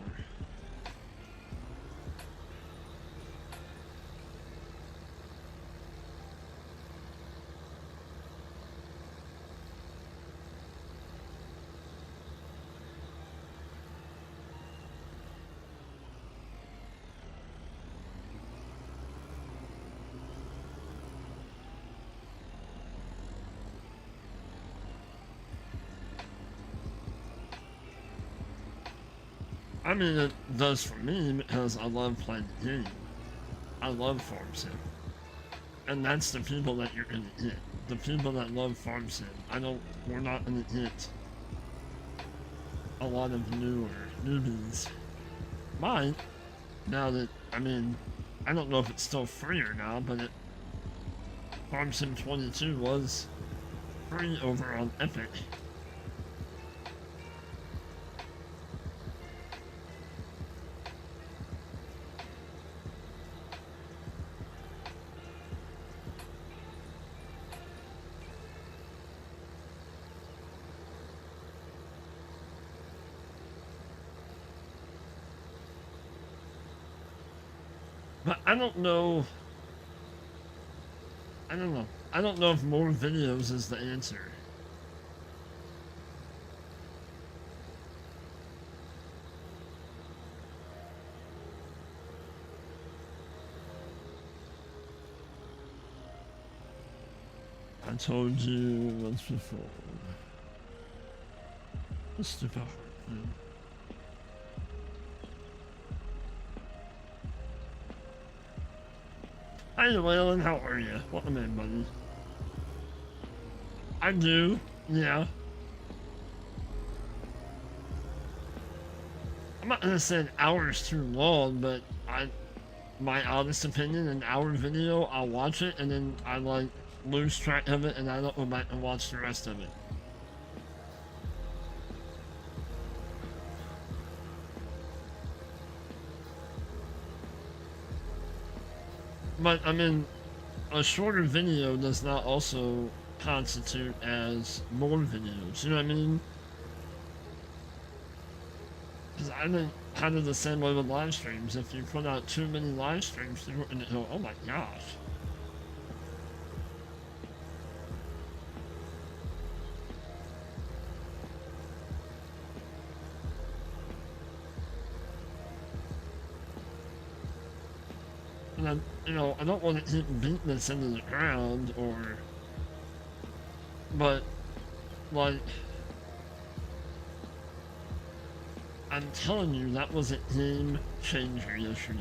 I mean, it does for me because I love playing the game. I love Farm Sim. And that's the people that you're gonna hit. The people that love Farm Sim. We're not gonna hit a lot of newbies. Mine, now that, I mean, I don't know if it's still free or not, but Farm Sim 22 was free over on Epic. But I don't know. I don't know. I don't know if more videos is the answer. I told you once before. It's stupid. Hi, Waylon, how are you? Welcome in, buddy. I do, yeah. I'm not gonna say an hour is too long, but my honest opinion, an hour video, I'll watch it and then I like lose track of it and I don't go back and watch the rest of it. But I mean, a shorter video does not also constitute as more videos. You know what I mean? Because I think kind of the same way with live streams. If you put out too many live streams, people are going to go, oh my gosh. And then, you know, I don't want to keep beating this into the ground but, like, I'm telling you, that was a game changer yesterday.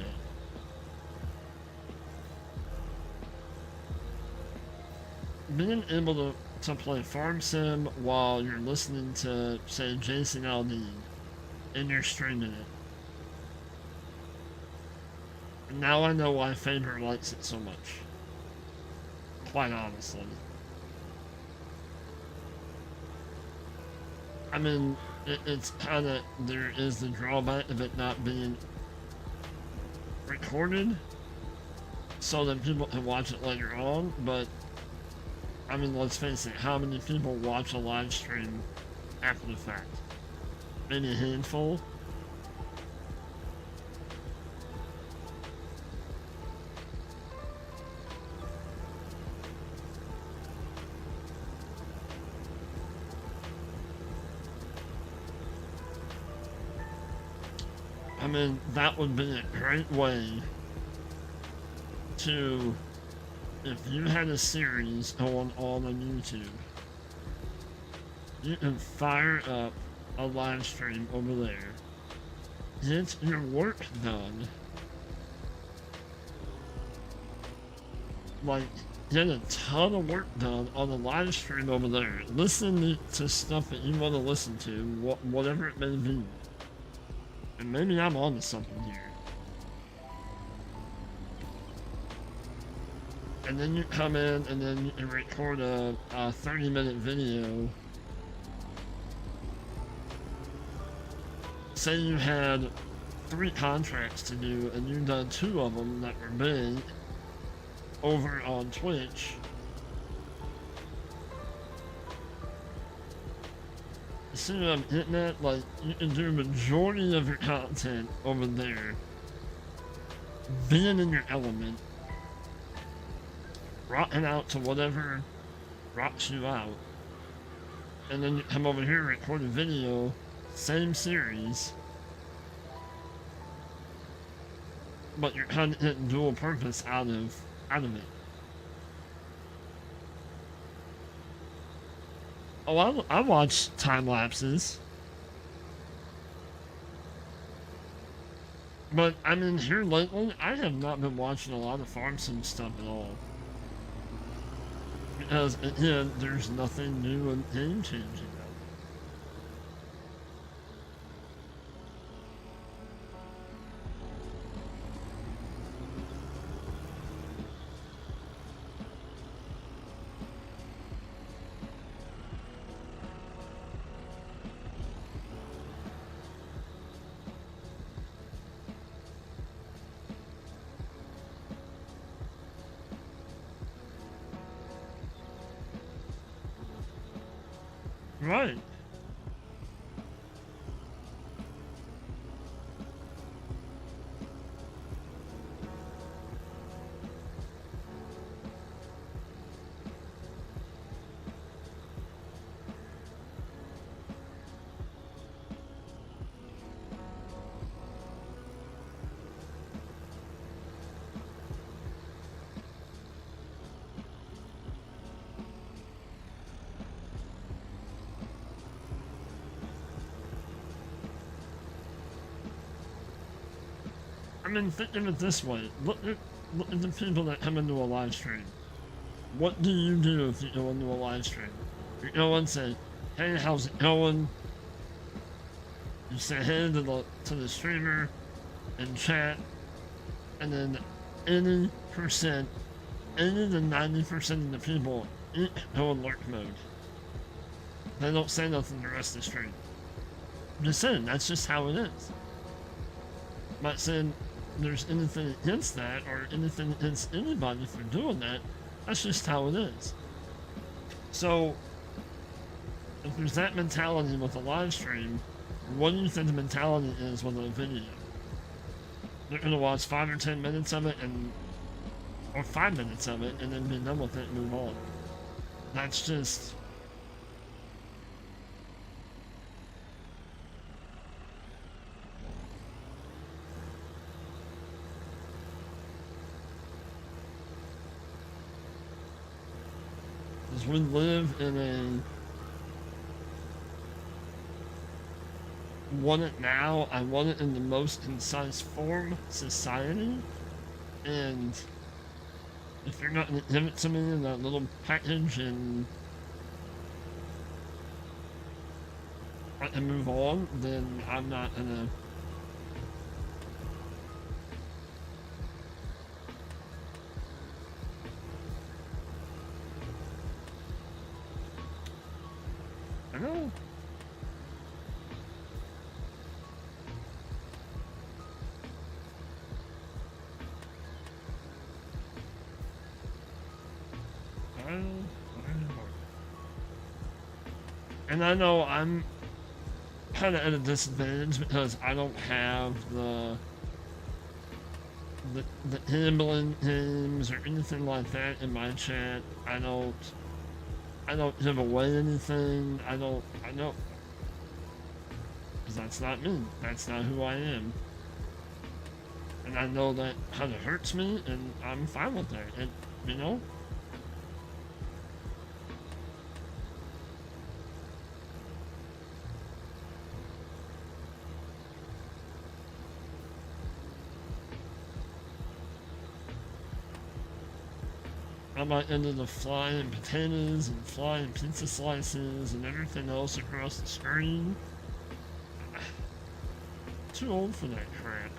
Being able to play Farm Sim while you're listening to, say, Jason Aldean, and you're streaming it. Now I know why Faber likes it so much. Quite honestly. I mean, it's kind of, there is the drawback of it not being recorded so that people can watch it later on, but I mean, let's face it, how many people watch a live stream after the fact? Maybe a handful? I mean, that would be a great way to, if you had a series going on YouTube, you can fire up a live stream over there, get your work done, like, get a ton of work done on the live stream over there, listen to stuff that you want to listen to, whatever it may be. And maybe I'm onto something here. And then you come in and then you record a 30-minute video. Say you had 3 contracts to do and you've done 2 of them that were big over on Twitch. See what I'm hitting at? Like, you can do a majority of your content over there, being in your element, rocking out to whatever rocks you out, and then you come over here and record a video, same series, but you're kind of getting dual purpose out of it. Oh, I watch time lapses. But, I mean, here lately, I have not been watching a lot of Farm Sim stuff at all. Because, again, there's nothing new and game changing. Right. I mean, think of it this way. Look at the people that come into a live stream. What do you do if you go into a live stream? You go and say, hey, how's it going? You say hey to the streamer and chat, and then 80% to 90% of the people go in lurk mode. They don't say nothing the rest of the stream. I'm just saying, that's just how it is. I'm not saying there's anything against that or anything against anybody for doing that. That's just how it is. So, if there's that mentality with a live stream, what do you think the mentality is with a video? They're gonna watch 5 or 10 minutes of it or 5 minutes of it and then be done with it and move on. That's just... Because we live in a want it now, I want it in the most concise form society, and if you're not going to give it to me in that little package and I can move on, then I'm not going to... I know. And I know I'm kind of at a disadvantage because I don't have the gambling games or anything like that in my chat. I don't give away anything. I know, because that's not me. That's not who I am. And I know that kind of hurts me, and I'm fine with that. And, you know? I'm not into the flying potatoes and flying pizza slices and everything else across the screen. Too old for that crap.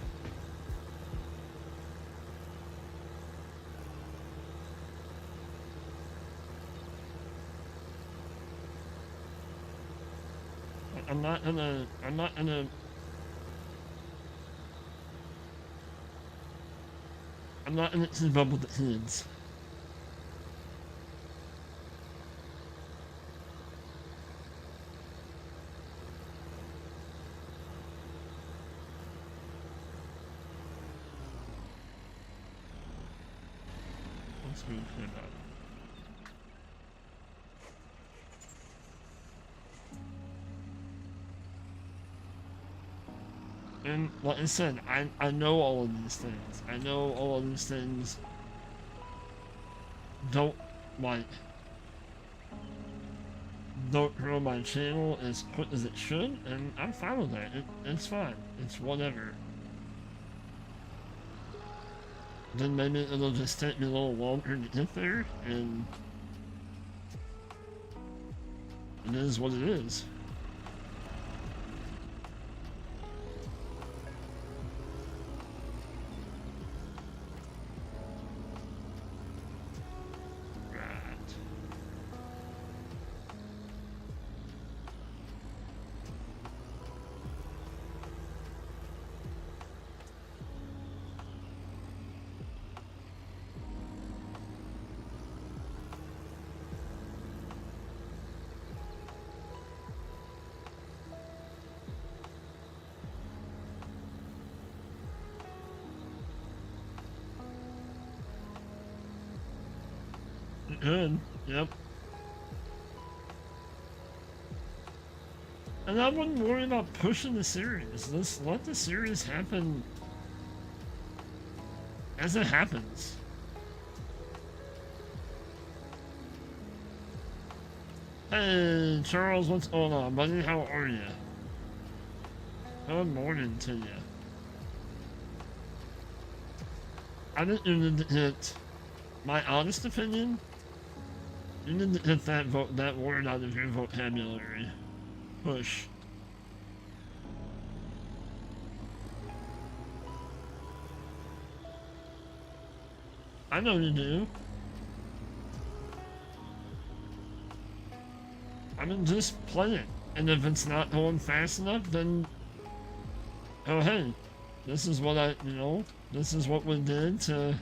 I'm not in it to keep up with the kids. Let's move him up. And like I said, I know all of these things. I know all of these things don't grow my channel as quick as it should, and I'm fine with that. It's fine. It's whatever. Then maybe it'll just take me a little longer to get there, and it is what it is. Good. Yep. And I wouldn't worry about pushing the series. Let's let the series happen as it happens. Hey, Charles, what's going on, buddy? How are you? Good morning to you. I didn't even hit my honest opinion. You need to get that word out of your vocabulary. Push. I know you do. I mean, just play it. And if it's not going fast enough, then... Oh, hey. This is what this is what we did to,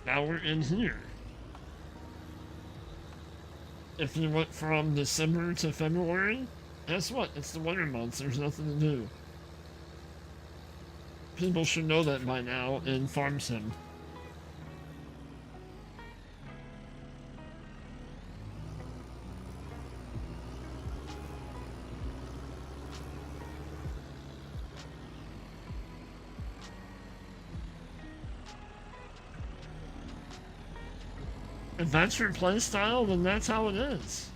now we're in here. If you went from December to February, guess what? It's the winter months. There's nothing to do. People should know that by now in Farm Sim. If that's your playstyle, then that's how it is.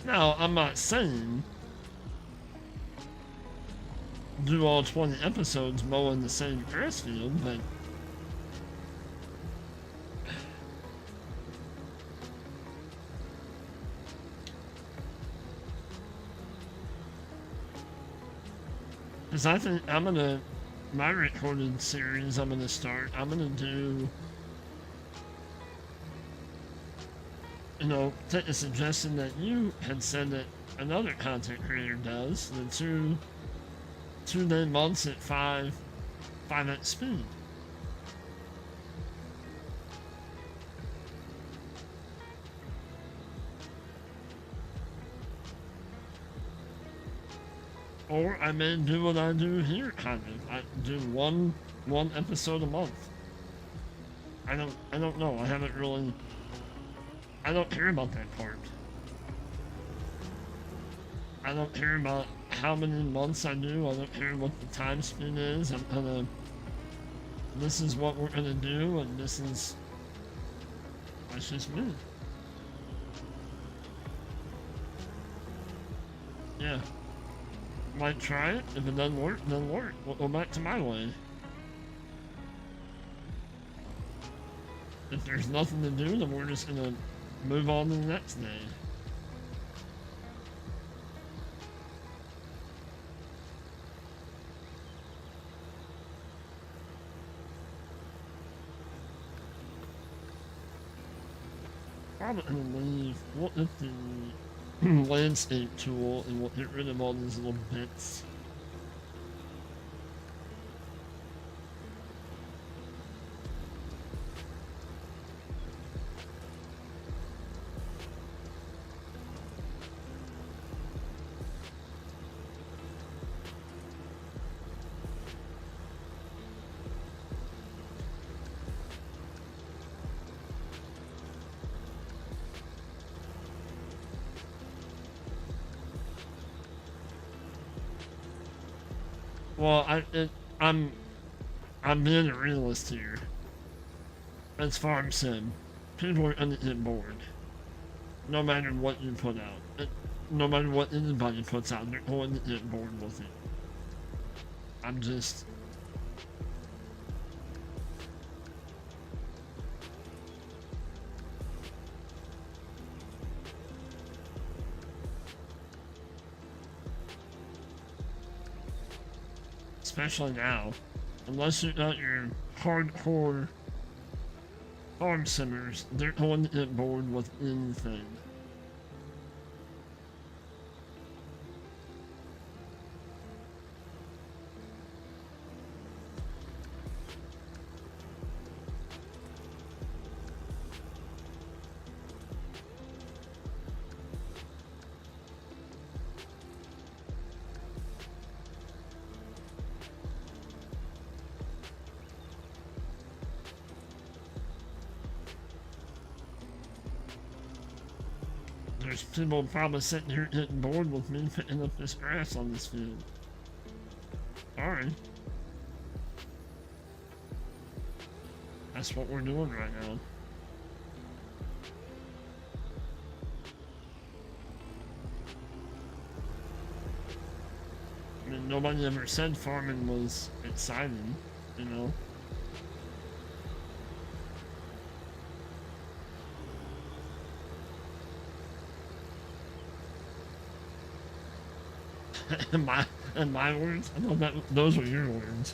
Now, I'm not saying do all 20 episodes mowing the same grass field, but because I think I'm gonna, my recorded series I'm gonna start, I'm gonna do, you know, take a suggestion that you had said that another content creator does, the two-day months at 5x speed. Or I may do what I do here, kind of. I do one episode a month. I don't know. I haven't really. I don't care about that part. I don't care about how many months I do. I don't care what the time span is. I'm gonna. This is what we're gonna do, and this is. That's just me. Yeah. Might try it. If it doesn't work, it doesn't work. We'll go back to my way. If there's nothing to do, then we're just gonna move on to the next day. Probably gonna leave. What if the landscape tool and we'll get rid of all these little bits. Well, I'm being a realist here. It's Farm Sim. People are gonna get bored. No matter what you put out. No matter what anybody puts out, they're going to get bored with it. I'm just... Especially now. Unless you got your hardcore farm simmers, they're going to get bored with anything. There's people probably sitting here getting bored with me picking up this grass on this field. Sorry. That's what we're doing right now. I mean, nobody ever said farming was exciting, you know? in my words? I know that those were your words.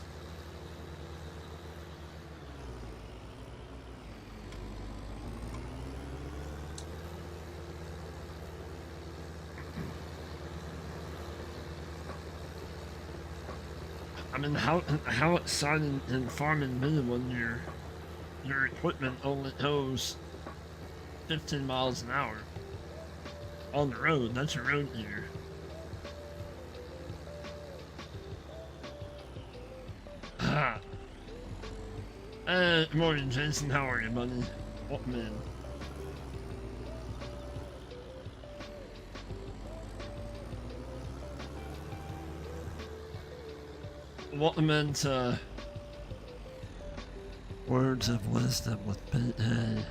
I mean, how exciting and farming be when your equipment only goes 15 miles an hour on the road? That's your road gear. Ah. Good morning, Jason. How are you, buddy? Welcome in. Welcome into Words of Wisdom with Pete Hay.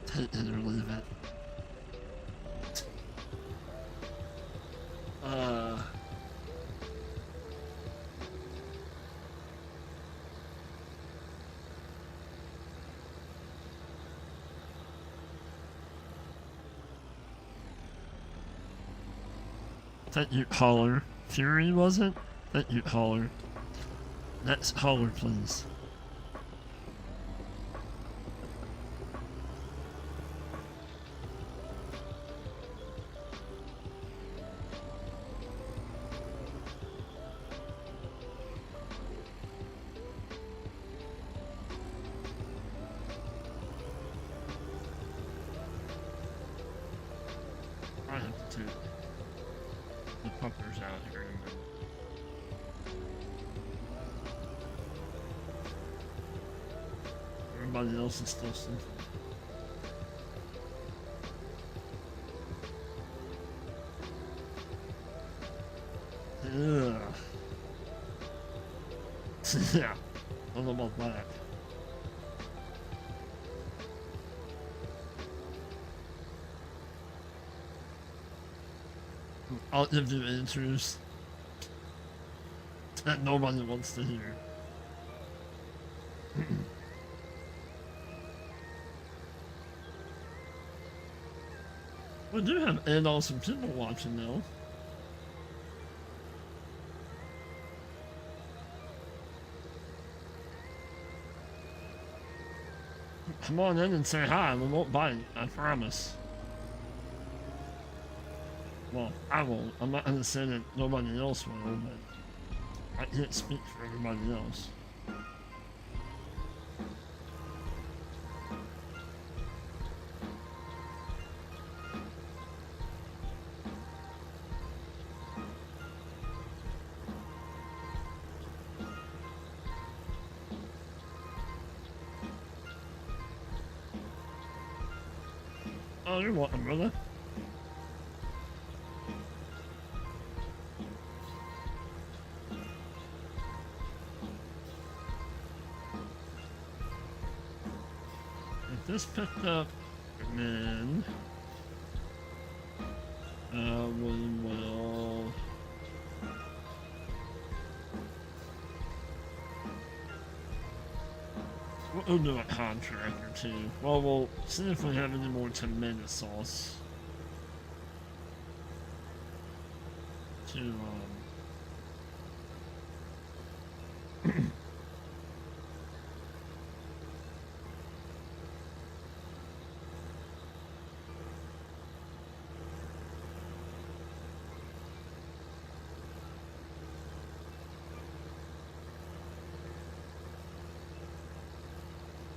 Take it or leave it. Thank you, caller. Fury, was it? Thank you, caller. Next caller, please. I have to take the puppers out here in a minute. Everybody else is still sleeping. Ugh. Yeah, I don't know about that. I'll give you answers that nobody wants to hear. We do have and awesome people watching though. Come on in and say hi. We won't bite. I promise. Well, I won't. I'm not gonna say that nobody else will, but I can't speak for everybody else. Oh, you're welcome, brother. If this picked up, and then we will. We'll do a contract or two. Well, we'll see if we have any more tomato sauce to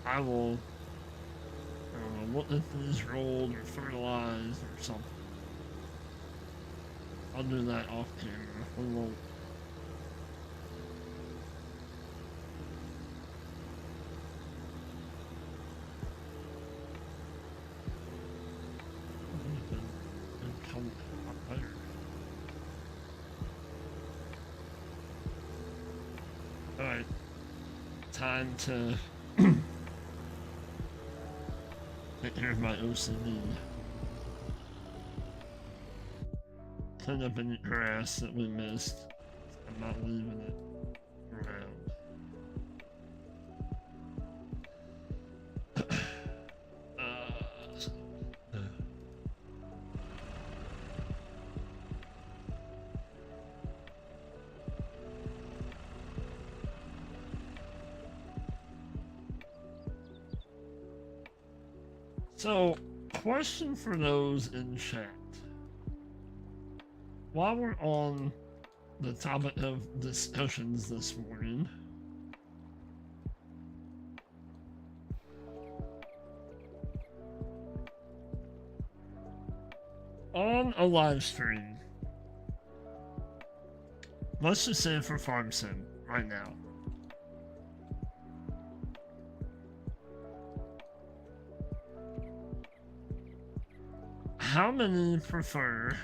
I will, I don't know, what if these rolled or fertilized or something. I'll do that off camera. We won't. Alright. Time to take care of my OCD. Clean up any grass that we missed. I'm not leaving it around. So, Question for those in chat. While we're on the topic of discussions this morning, on a live stream, let's just say for Farm Sim right now, how many prefer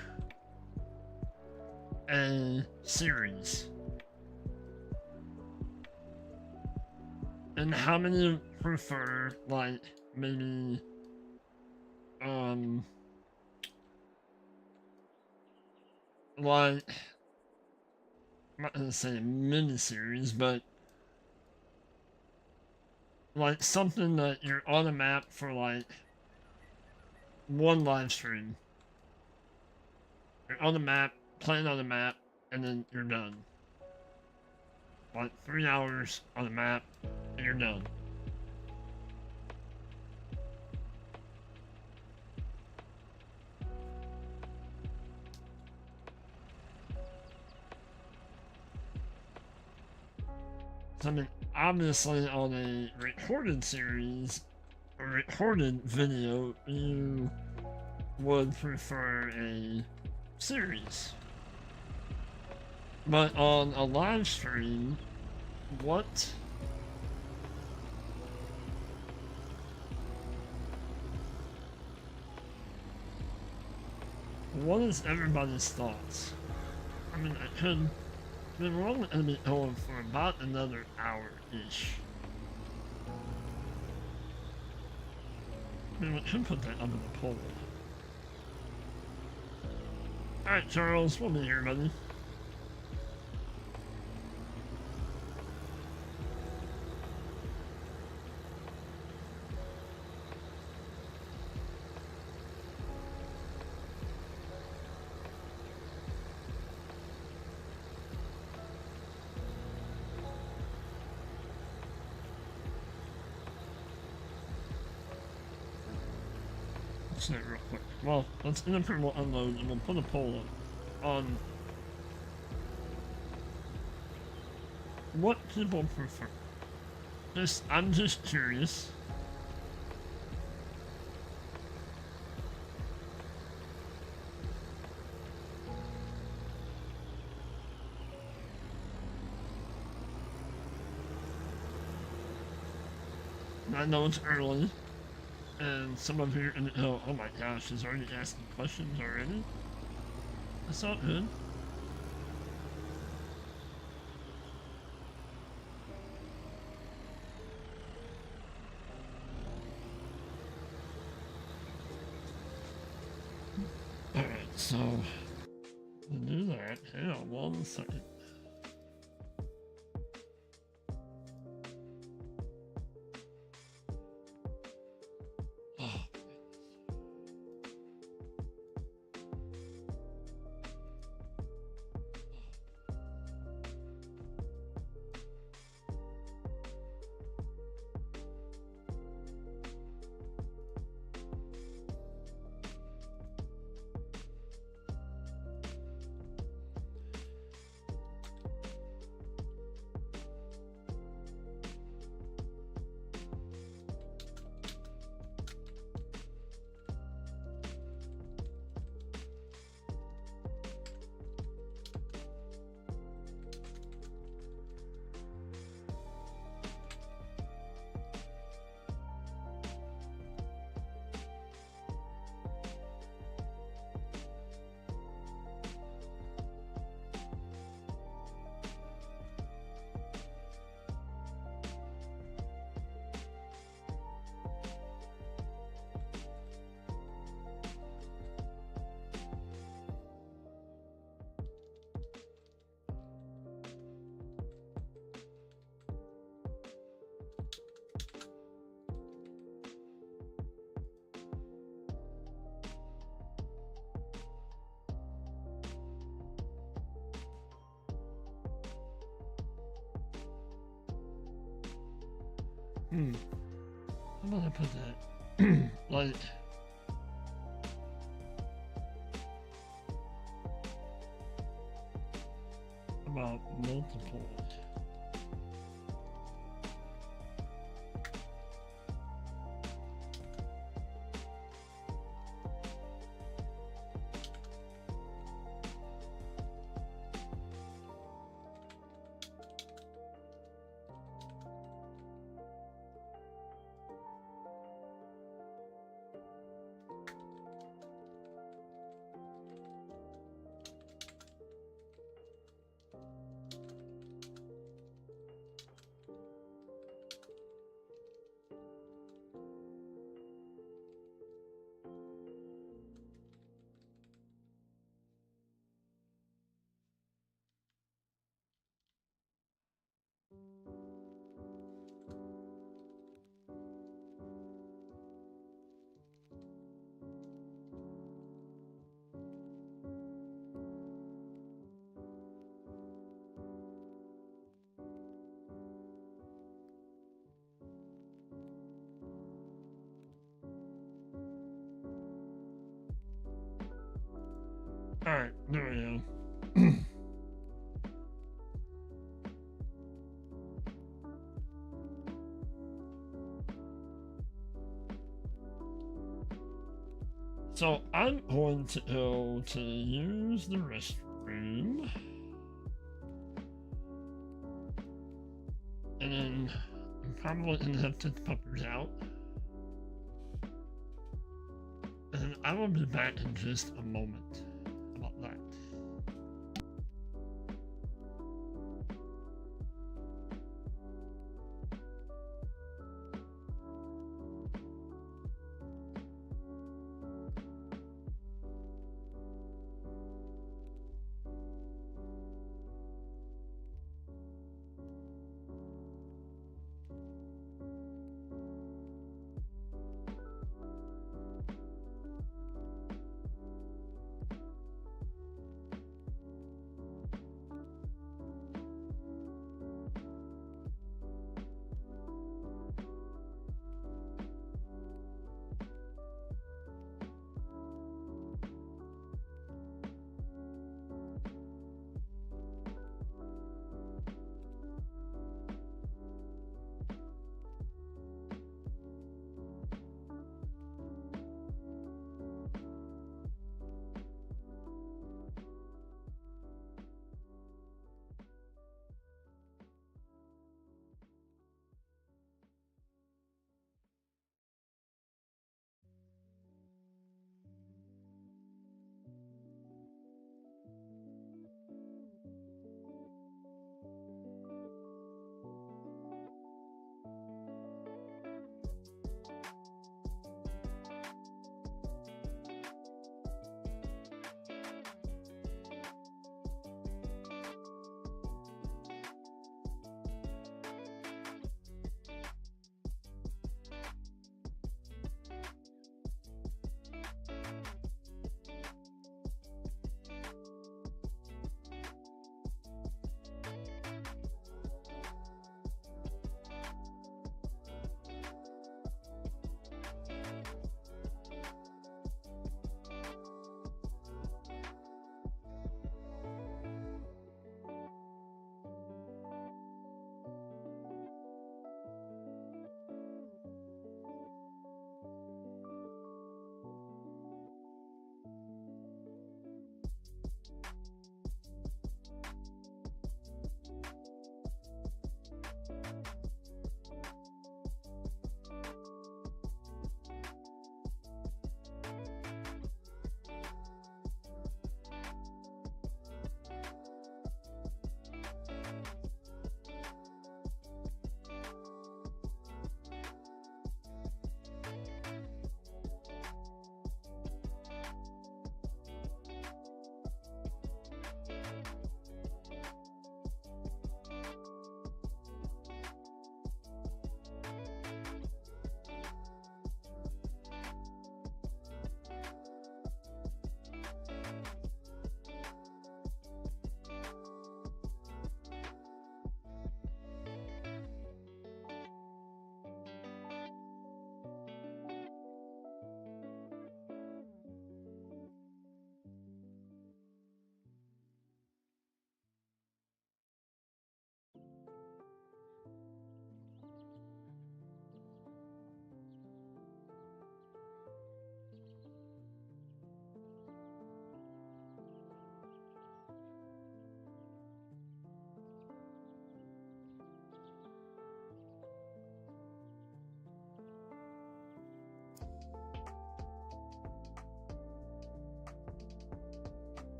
a series? And how many prefer, like, maybe, like, I'm not gonna say a mini-series, but like something that you're on a map for like one live stream. You're on the map, playing on the map, and then you're done. Like 3 hours on the map, and you're done. So I mean, obviously on a recorded series, or recorded video, you would prefer a series. But on a live stream, what is everybody's thoughts? I mean, I mean, we're only gonna be going for about another hour-ish. I mean, we can put that up in the poll. Alright, Charles, we'll be here, buddy. Let's say it real quick. Well, let's enter, we'll unload, and we'll put a poll up on what people prefer. I'm just curious. I know it's early, and some of you, oh my gosh, is already asking questions already? That's not good. Alright, so, to do that, hang on 1 second. How about I put that? Like, about multiple? Alright, there we go. So I'm going to go to use the restroom. And then I'm probably gonna have to puppers out. And I will be back in just a moment about that.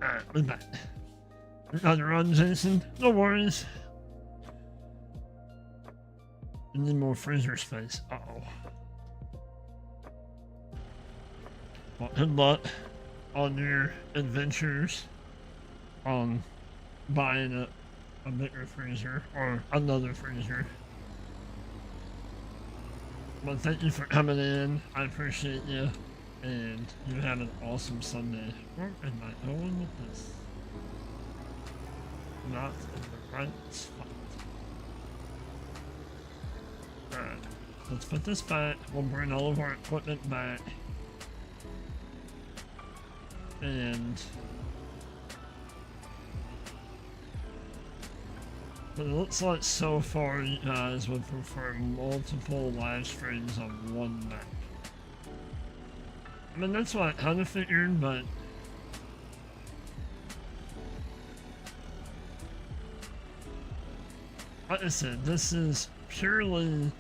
Alright, we're back. Another run, Jason. No worries. We need more freezer space. Uh-oh. Well, good luck on your adventures on buying a bigger freezer or another freezer. Well, thank you for coming in. I appreciate you. And you have an awesome Sunday. Where am I going with this? Not in the right spot. Alright. Let's put this back. We'll bring all of our equipment back. And but it looks like so far you guys would prefer multiple live streams on one map. I mean, that's what I kind of figured, but like I said, this is purely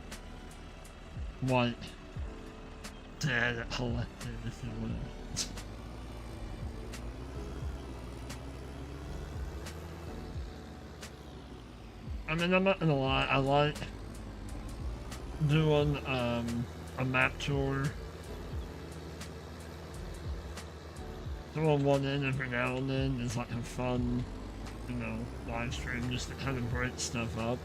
like data collected, if you will. I mean, I'm not gonna lie, I like doing a map tour. Throwing one in every now and then is like a fun, you know, live stream just to kind of break stuff up.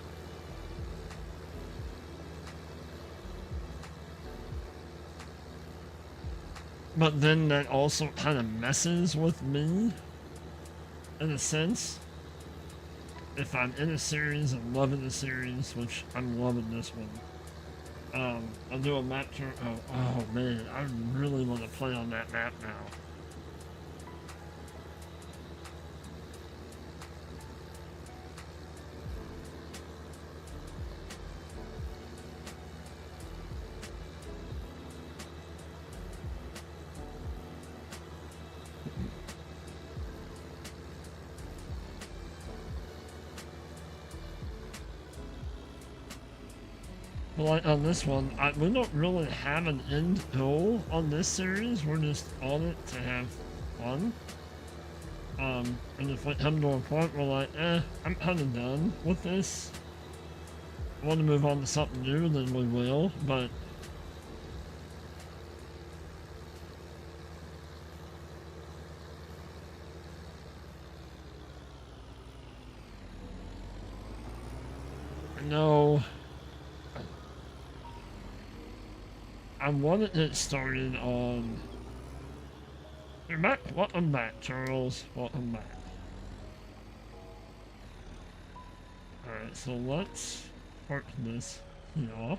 But then that also kind of messes with me, in a sense. If I'm in a series and loving the series, which I'm loving this one, I'll do a map tour. Oh man, I really want to play on that map now. But like on this one, we don't really have an end goal on this series. We're just on it to have fun. And if we come to a point where like, I'm kind of done with this. I want to move on to something new, then we will. But no. I wanted it started on... You're back? Welcome back, Charles. Welcome back. Alright, so let's park this here.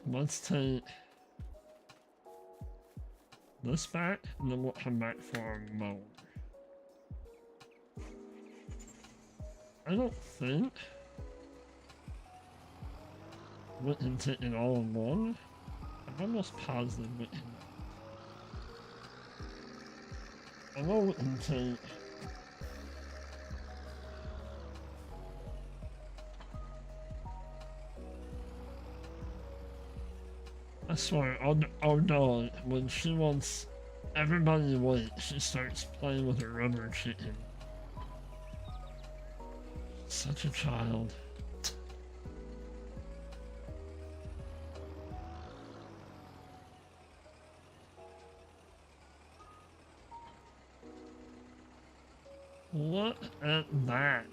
Let's take this back, and then we'll come back for our mower. I don't think went and take it all in one. I'm almost positive we can. I know we can take I swear, our dog, when she wants everybody to wait, she starts playing with her rubber chicken. Such a child. Look at that.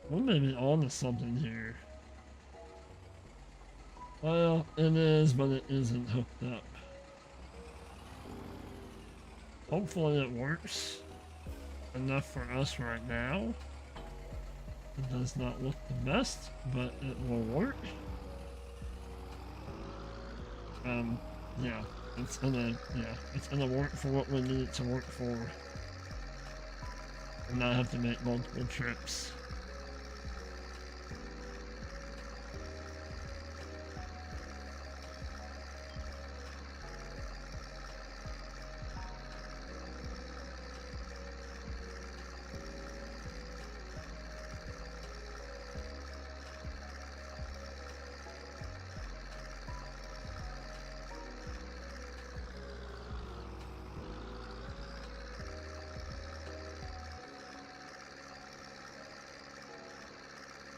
We may be on to something here. Well, it is, but it isn't hooked up. Hopefully it works enough for us right now. It does not look the best, but it will work. Yeah, it's gonna work for what we need it to work for. And not have to make multiple trips.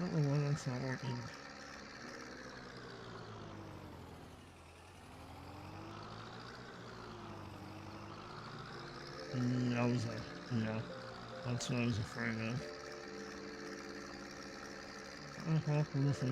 don't know why that's not working. Yeah, that's what I was afraid of. What happened with the,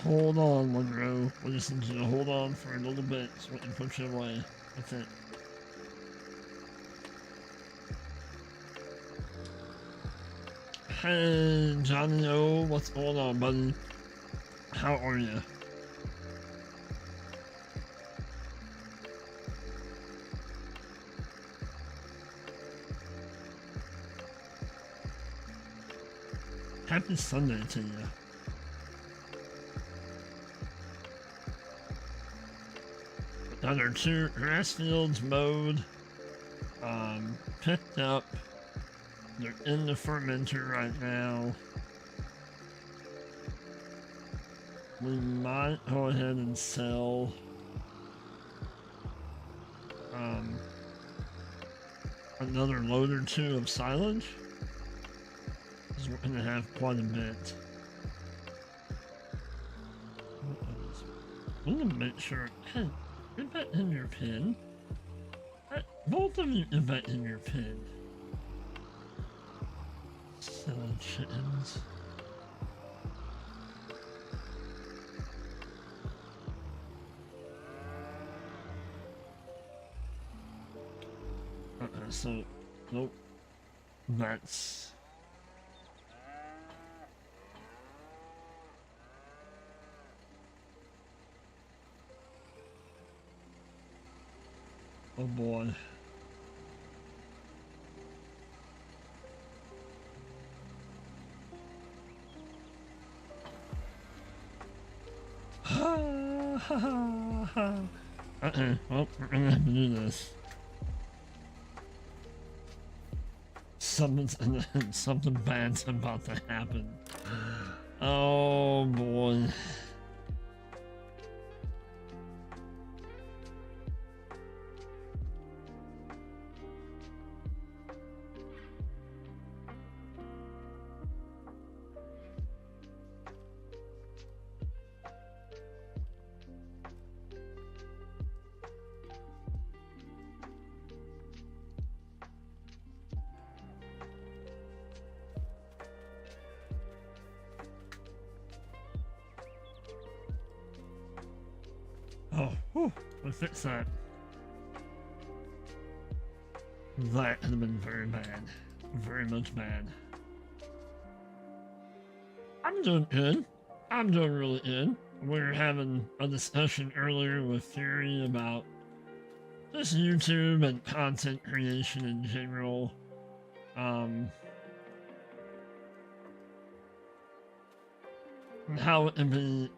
Hold on, Monroe. We just need you to hold on for a little bit so we can put you away. That's it. Hey, Johnny O, what's going on, buddy? How are you? Happy Sunday to you. Got our 2 grass fields mowed, picked up. They're in the fermenter right now. We might go ahead and sell another load or 2 of silage, because we're gonna have quite a bit. I'm gonna make sure. Hey, get that in your pin. Both of you get that in your pin. Silly chickens. Okay, so, nope. That's... Oh boy. Well, we're gonna have to do this. Something bad's about to happen. Oh boy. Oh, whew, we fixed that. That had been very bad. Very much bad. I'm doing good. I'm doing really good. We were having a discussion earlier with Fury about just YouTube and content creation in general. And how it can be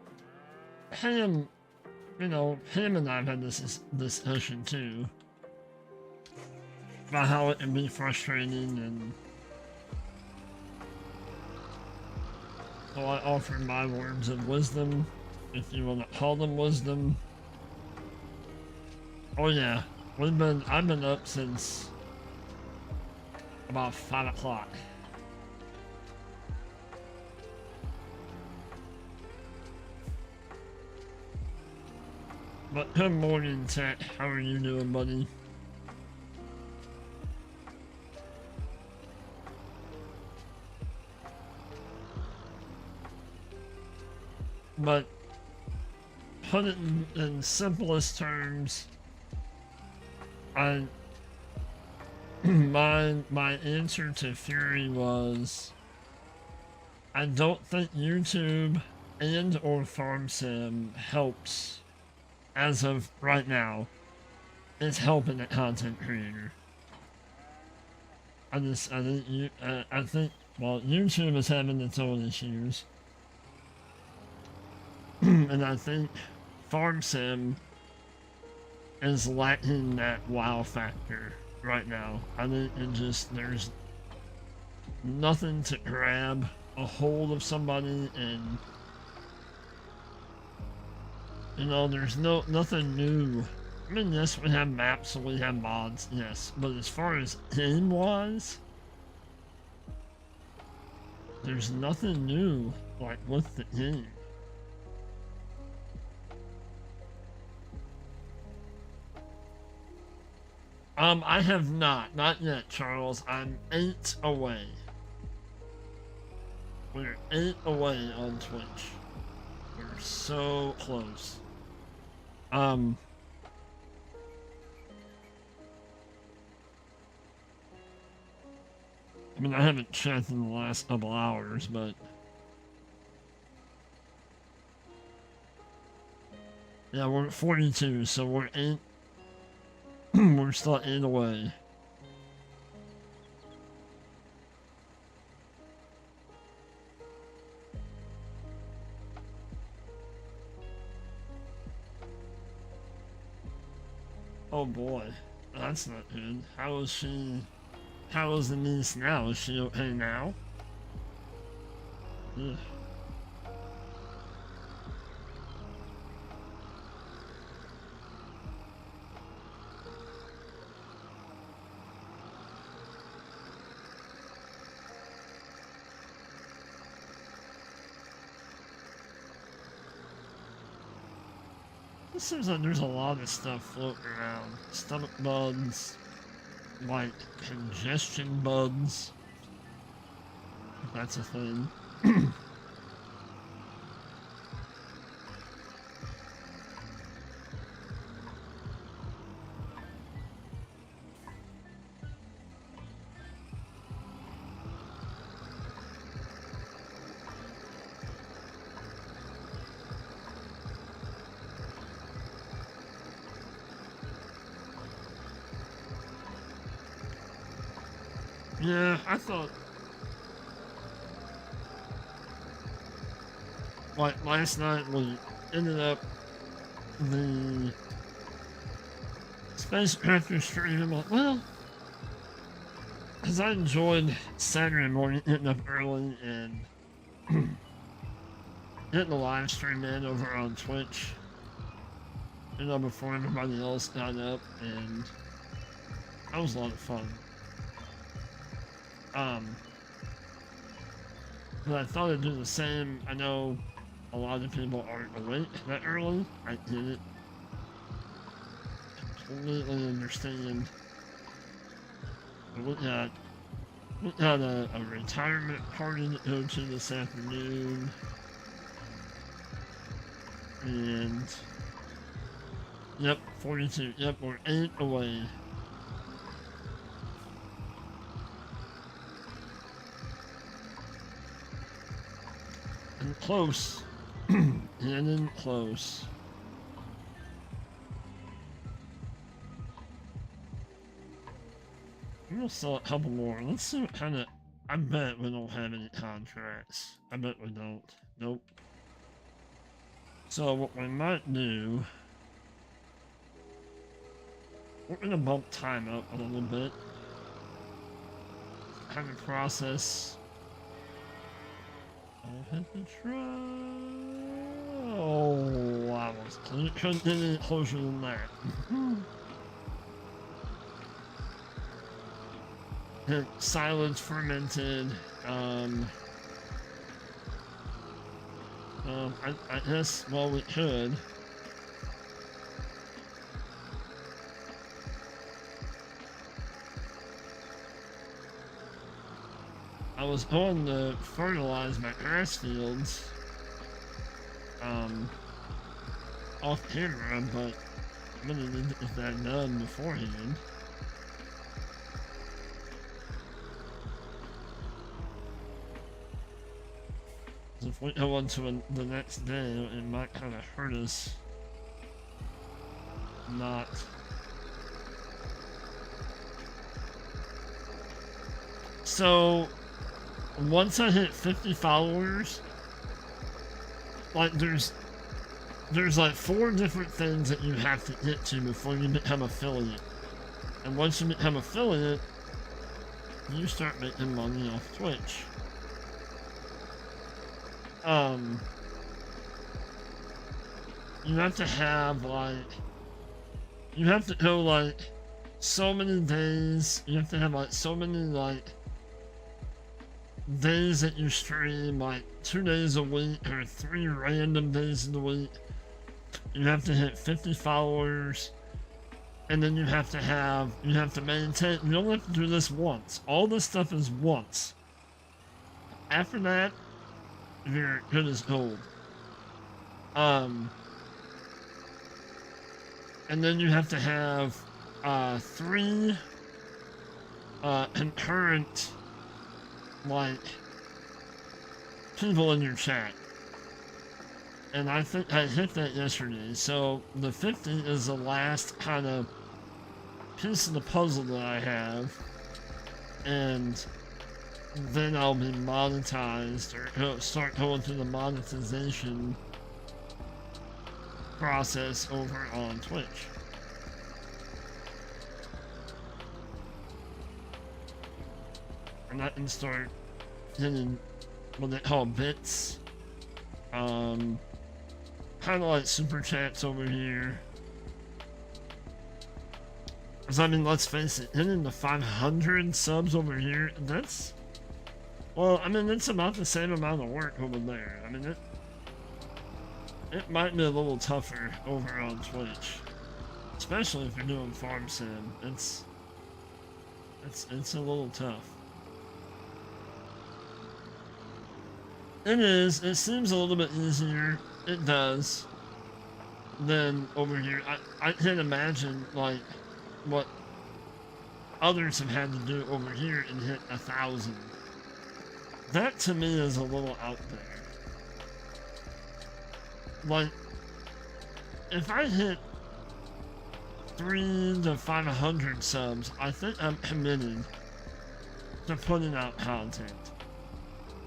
him, you know, him and I've had this discussion too. About how it can be frustrating, and so I offer my words of wisdom, if you want to call them wisdom. Oh yeah, I've been up since about 5 o'clock. But good morning, Tech. How are you doing, buddy? But put it in simplest terms, my answer to Fury was, I don't think YouTube and or Farm Sim helps as of right now. It's helping a content creator. I think well, YouTube is having its own issues. And I think Farm Sim is lacking that wow factor right now. I think there's nothing to grab a hold of somebody and You know, there's nothing new. I mean, yes, we have maps and we have mods, yes, but as far as game-wise, there's nothing new, like, with the game. I have not yet, Charles. I'm 8 away. We're 8 away on Twitch. We're so close. I mean, I haven't checked in the last couple hours, but yeah, we're at 42, so we're 8. We're still 8 away. Oh boy, that's not good. How is she? How is the niece now? Is she okay now? Ugh. It seems like there's a lot of stuff floating around. Stomach bugs, like congestion bugs. If that's a thing. Yeah, I thought, like, last night we ended up the spacecraft stream. I'm like, well, because I enjoyed Saturday morning getting up early and getting the live stream in over on Twitch, you know, before everybody else got up, and that was a lot of fun. But I thought I'd do the same. I know a lot of people aren't awake that early. I get it. Completely understand. But we got a retirement party to go to this afternoon. And yep, 42. Yep, we're 8 away. And close. And close. We'll sell a couple more. Let's see what kind of... I bet we don't have any contracts. I bet we don't. Nope. So what we might do... We're gonna bump time up a little bit. Kind of process... I had to try... Oh, I was... Couldn't get any closer than that. Silage fermented. I guess, well, we could. I was going to fertilize my grass fields, off camera, but I'm gonna need to get that done beforehand. If we go on to the next day, it might kind of hurt us not. So, once I hit 50 followers, like there's like 4 different things that you have to get to before you become affiliate. And once you become affiliate, you start making money off Twitch. you have to have like, you have to go like so many days. You have to have like so many like days that you stream, like 2 days a week or 3 random days in the week. You have to hit 50 followers, and then you have to maintain. You only have to do this once. All this stuff is once. After that, you're good as gold. And then you have to have 3 concurrent like people in your chat. And I think I hit that yesterday. So the 50 is the last kind of piece of the puzzle that I have. And then I'll be monetized or start going through the monetization process over on Twitch. And I can start hitting what they call bits. Kind of like super chats over here. Because I mean, let's face it, hitting the 500 subs over here, that's, well, I mean, it's about the same amount of work over there. I mean, it might be a little tougher over on Twitch, especially if you're doing farm sim. It's a little tough. It is. It seems a little bit easier. It does. Than over here. I can't imagine like what others have had to do over here and hit 1,000. That to me is a little out there. Like, if I hit 300 to 500 subs, I think I'm committed to putting out content.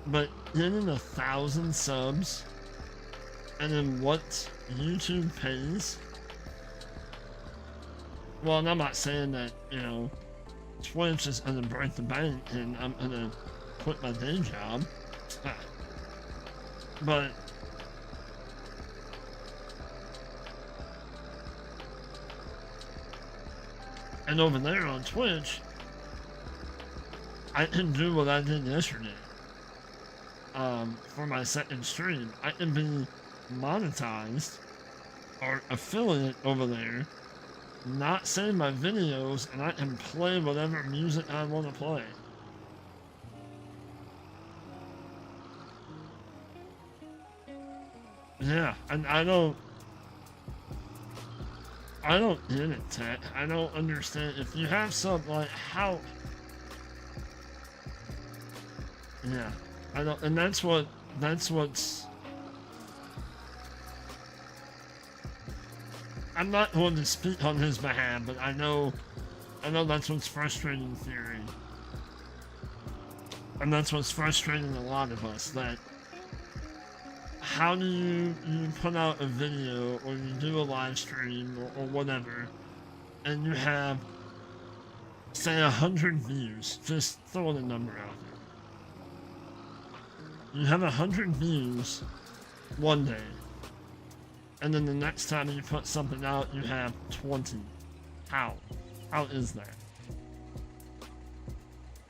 But hitting 1,000 subs, and then what YouTube pays? Well, and I'm not saying that, you know, Twitch is gonna break the bank and I'm gonna quit my day job. But and over there on Twitch, I can do what I did yesterday. For my second stream, I can be monetized or affiliate over there, not save my videos, and I can play whatever music I want to play. Yeah, and I don't get it, Tech. I don't understand. If you have something like how, yeah, I don't, and that's what's. I'm not going to speak on his behalf, but I know that's what's frustrating Theory. And that's what's frustrating a lot of us, that how do you put out a video or you do a live stream or whatever, and you have, say, 100 views, just throwing a number out there. You have 100 views one day. And then the next time you put something out, you have 20. How? How is that?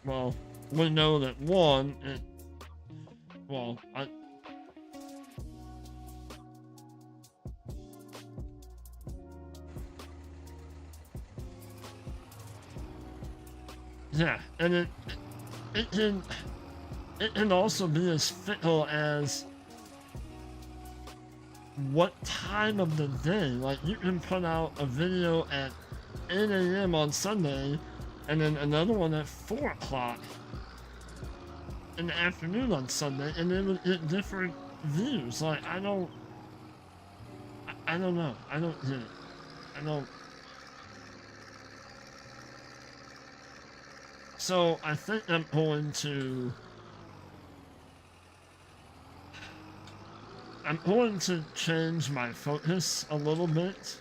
Well, we know that one, yeah, and it can also be as fickle as what time of the day. Like, you can put out a video at 8 a.m. on Sunday, and then another one at 4 o'clock in the afternoon on Sunday, and they would get different views. Like, I don't know. I don't get it. I don't. So I think I'm going to change my focus a little bit.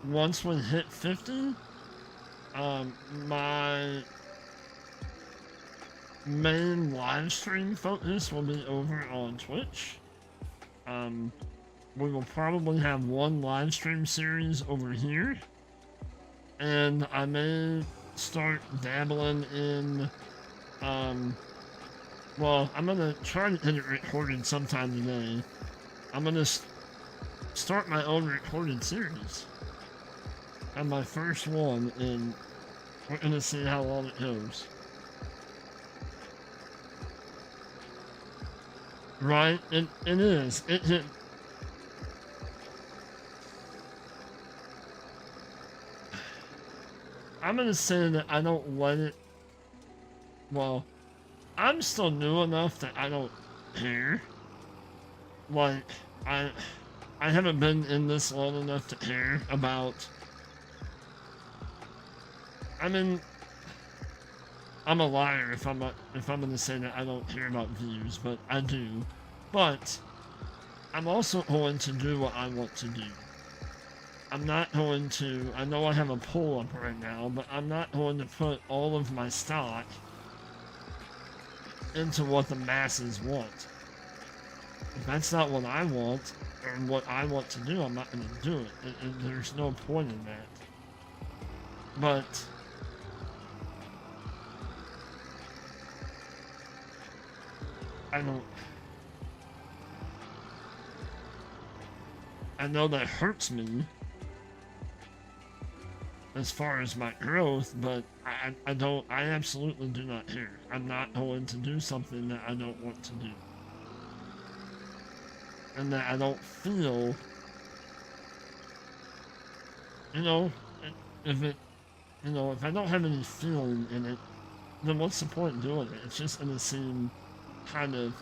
Once we hit 50, main live stream focus will be over on Twitch. We will probably have one live stream series over here, and I may start dabbling in, well, I'm gonna try to get it recorded sometime today. I'm gonna start my own recorded series. And my first one, and we're gonna see how long it goes. Right? It is. I'm gonna say that I don't let it. Well, I'm still new enough that I don't care. Like, I haven't been in this long enough to care about. I mean, I'm a liar if I'm gonna say that I don't care about views, but I do. But I'm also going to do what I want to do. I'm not going to. I know I have a pull up right now, but I'm not going to put all of my stock into what the masses want. If that's not what I want, or what I want to do, I'm not going to do it. There's no point in that. But I don't. I know that hurts me as far as my growth, but I absolutely do not care. I'm not going to do something that I don't want to do. And that I don't feel, if I don't have any feeling in it, then what's the point in doing it? It's just gonna seem kind of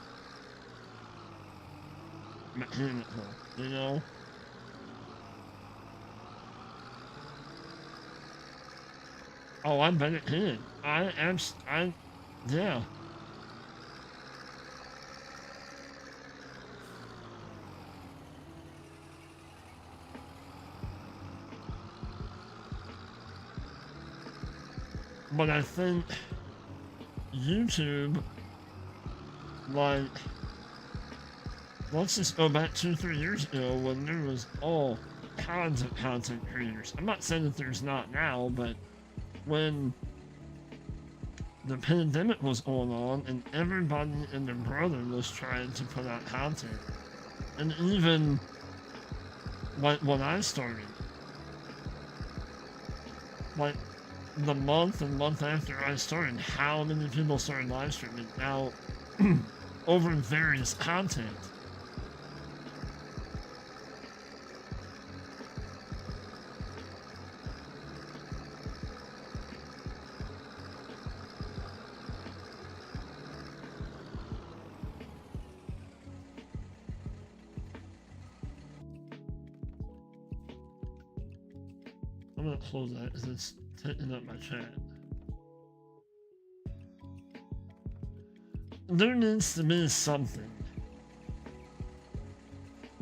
mechanical, Oh, I bet it can. Yeah. But I think YouTube, like, let's just go back 2-3 years ago when there was all kinds of content creators. I'm not saying that there's not now, but when the pandemic was going on and everybody and their brother was trying to put out content, and even like when I started, like the month after I started, how many people started live streaming now over various content. I'm gonna close that because it's taking up my chat. There needs to be something.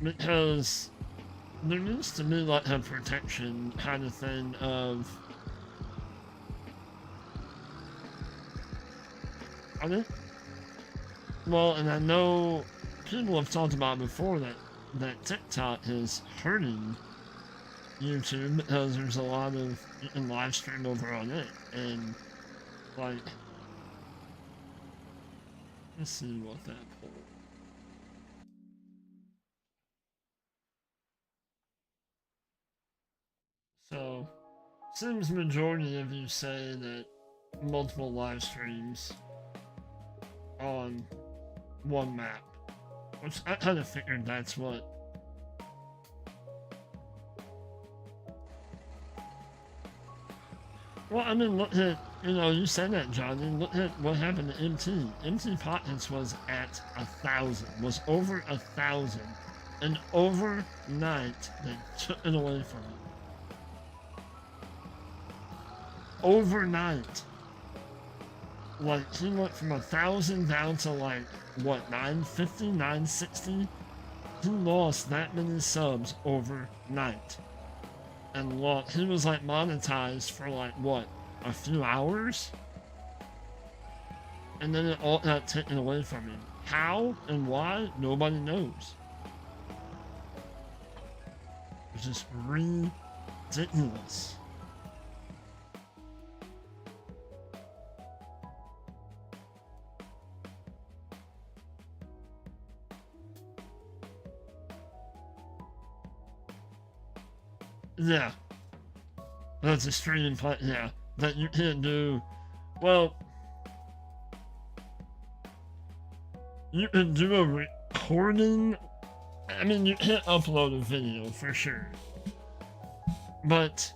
Because there needs to be like a protection kind of thing of... Well, and I know people have talked about before that TikTok is hurting YouTube because there's a lot of, you can live stream over on it, and like, let's see what that pulled. So, seems majority of you say that multiple live streams on one map, which I kind of figured that's what. Well, I mean, look at, you said that, Johnny. Look at what happened to MT. MT Pockets was at 1,000, was over 1,000. And overnight, they took it away from him. Overnight. Like, he went from 1,000 down to, like, what, 950, 960? He lost that many subs overnight. And look, he was like monetized for like what, a few hours? and then it all got taken away from him. How and why, nobody knows. It's just ridiculous. Yeah, that's a streaming plan. Yeah, that you can't do. Well, you can do a recording. I mean, you can't upload a video for sure. But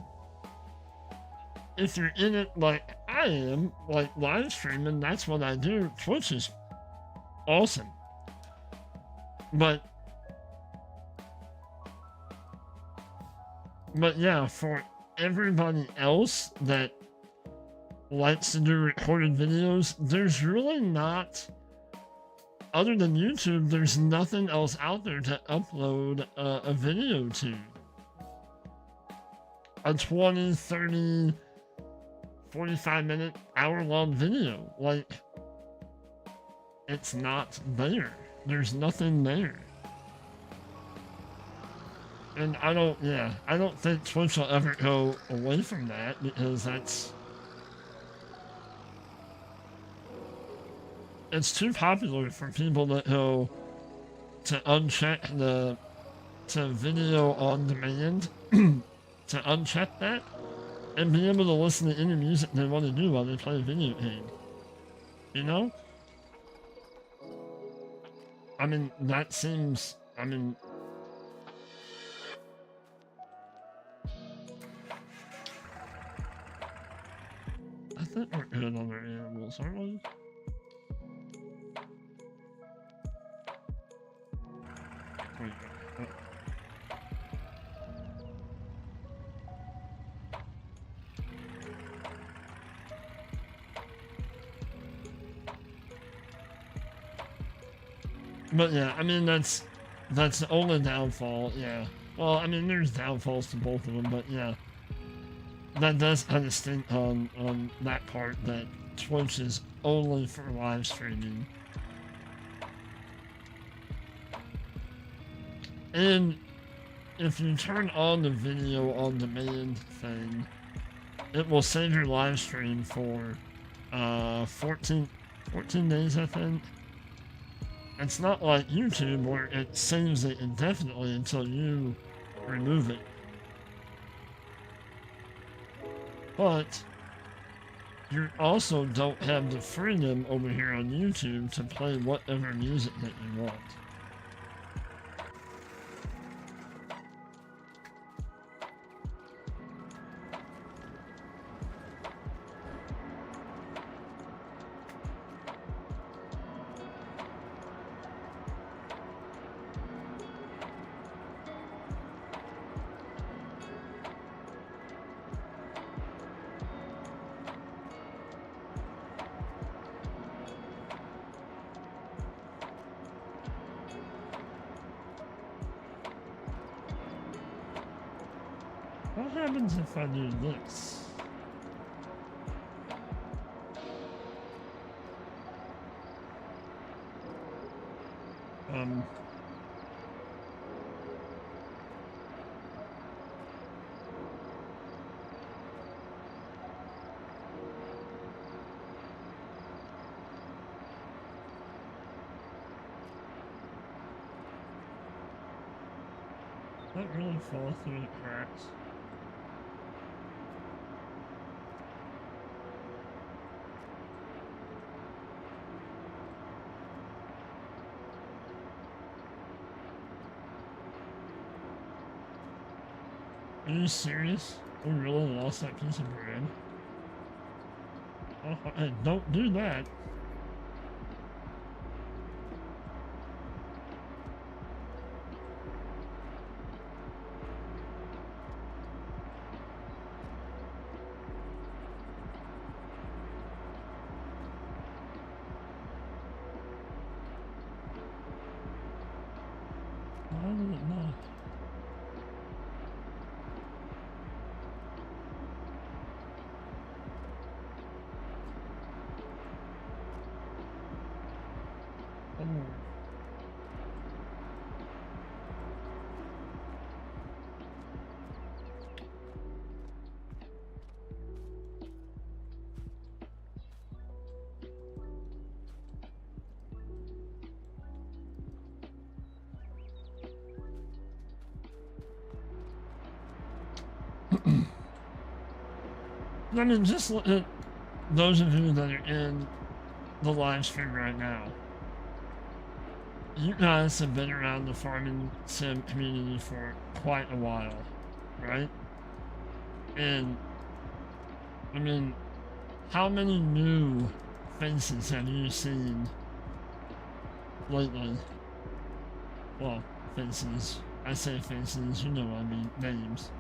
if you're in it like I am, like live streaming, that's what I do. Twitch is awesome. But yeah, for everybody else that likes to do recorded videos, there's really not, other than YouTube, there's nothing else out there to upload a video to. A 20, 30, 45-minute, hour-long video. Like, it's not there. There's nothing there. And I don't think Twitch will ever go away from that, because it's too popular for people that go to uncheck to video on demand, to uncheck that, and be able to listen to any music they want to do while they play a video game. You know? I mean, that seems, I think we're good on our animals, aren't we? But yeah, I mean, that's the only downfall, yeah. Well, I mean, there's downfalls to both of them, but yeah. That does kind of stink on that part, that Twitch is only for live streaming. And if you turn on the video on demand thing, it will save your live stream for 14 days, I think. It's not like YouTube where it saves it indefinitely until you remove it. But you also don't have the freedom over here on YouTube to play whatever music that you want. What happens if I do this? That really fall through the cracks. Are you serious? We really lost that piece of bread? Oh, hey, don't do that. Why did it not? I mean, just look at those of you that are in the live stream right now. You guys have been around the farming sim community for quite a while, right? And, I mean, how many new faces have you seen lately? Well, faces. I say faces, you know what I mean, names.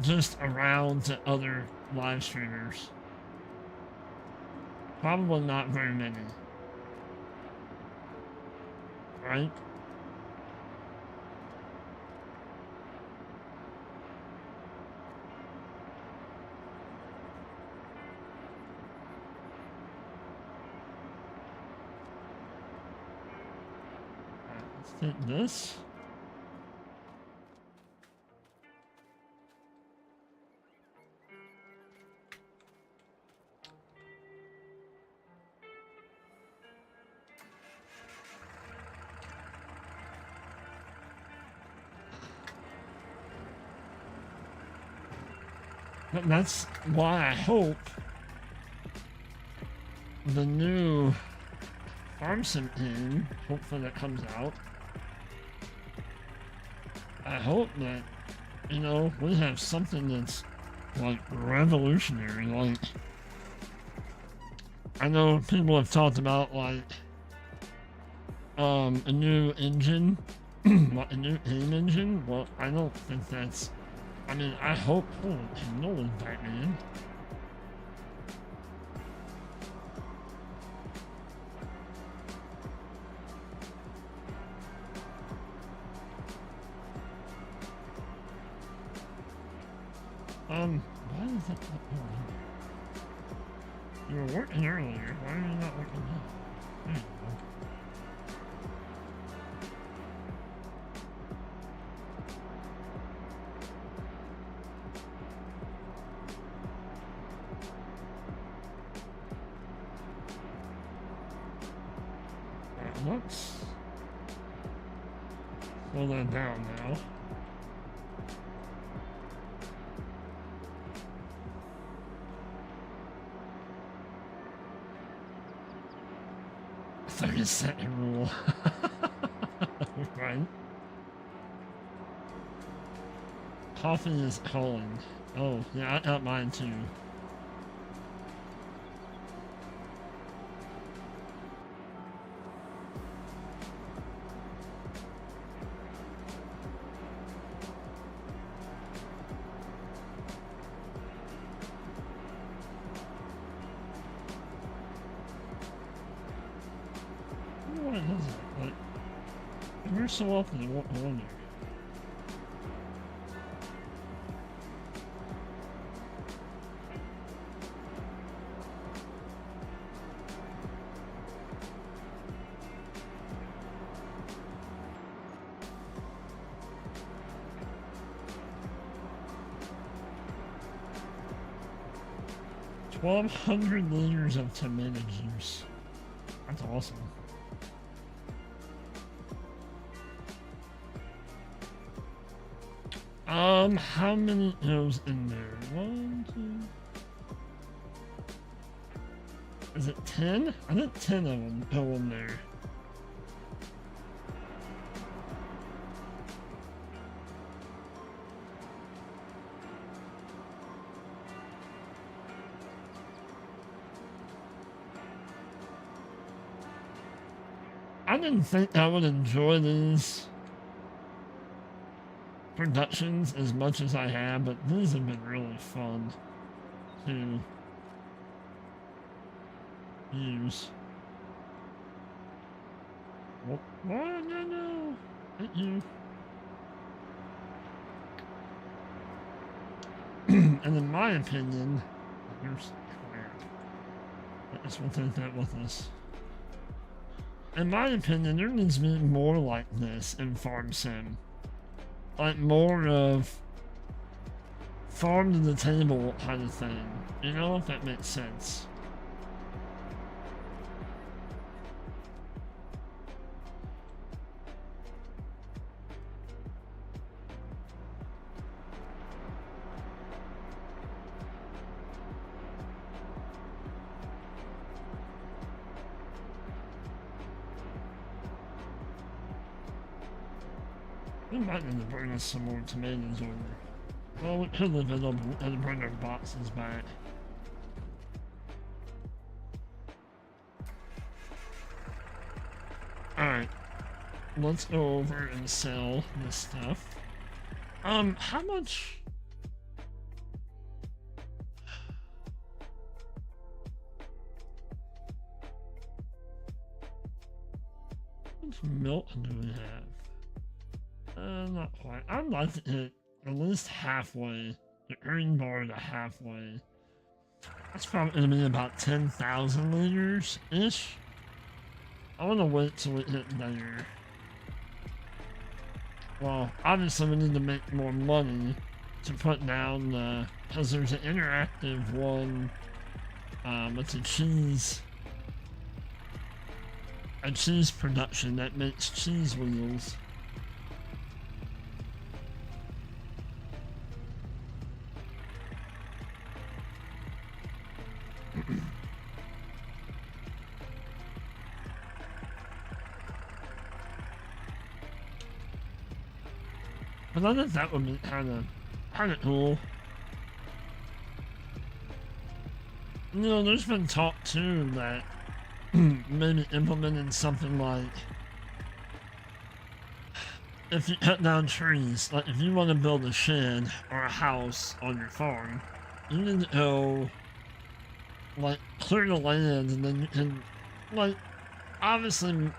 Just around to other live streamers. Probably not very many. Right? Let's take this. But that's why I hope the new farm sim game, hopefully that comes out. I hope that, you know, we have something that's like revolutionary. Like, I know people have talked about like a new engine, like a new aim engine. Well, I don't think that's. I mean, I hope. Oh, Nolan Batman. Why is that not going? You were working earlier. Why are you not working now? There you go. Let's slow that down now. Second rule. Right? Coffee is calling. Oh, yeah, I got mine too. What is it? Like, every so often you won't wonder. $1,200 liters of tomato juice. That's awesome. How many goes in there? 1, 2. Is it 10? I think 10 of them go in there. I didn't think I would enjoy these productions as much as I have, but these have been really fun to use. Oh, no. Hit you. And in my opinion, here's crap. I guess we'll take that with us. In my opinion, there needs to be more like this in Farm Sim. Like more of farm to the table kind of thing. You know, if that makes sense. We might need to bring us some more tomatoes over. Well, we could leave it up and bring our boxes back. Alright. Let's go over and sell this stuff. How much? How much milk do we have? Not quite. I'd like to hit at least halfway. The green bar to halfway. That's probably gonna be about 10,000 liters-ish. I wanna wait till we hit there. Well, obviously we need to make more money to put down, because there's an interactive one, it's a cheese production that makes cheese wheels. But I think that would be kinda cool. You know, there's been talk too that maybe implementing something like, if you cut down trees, like if you want to build a shed or a house on your farm, you need to go, like, clear the land, and then you can, like, obviously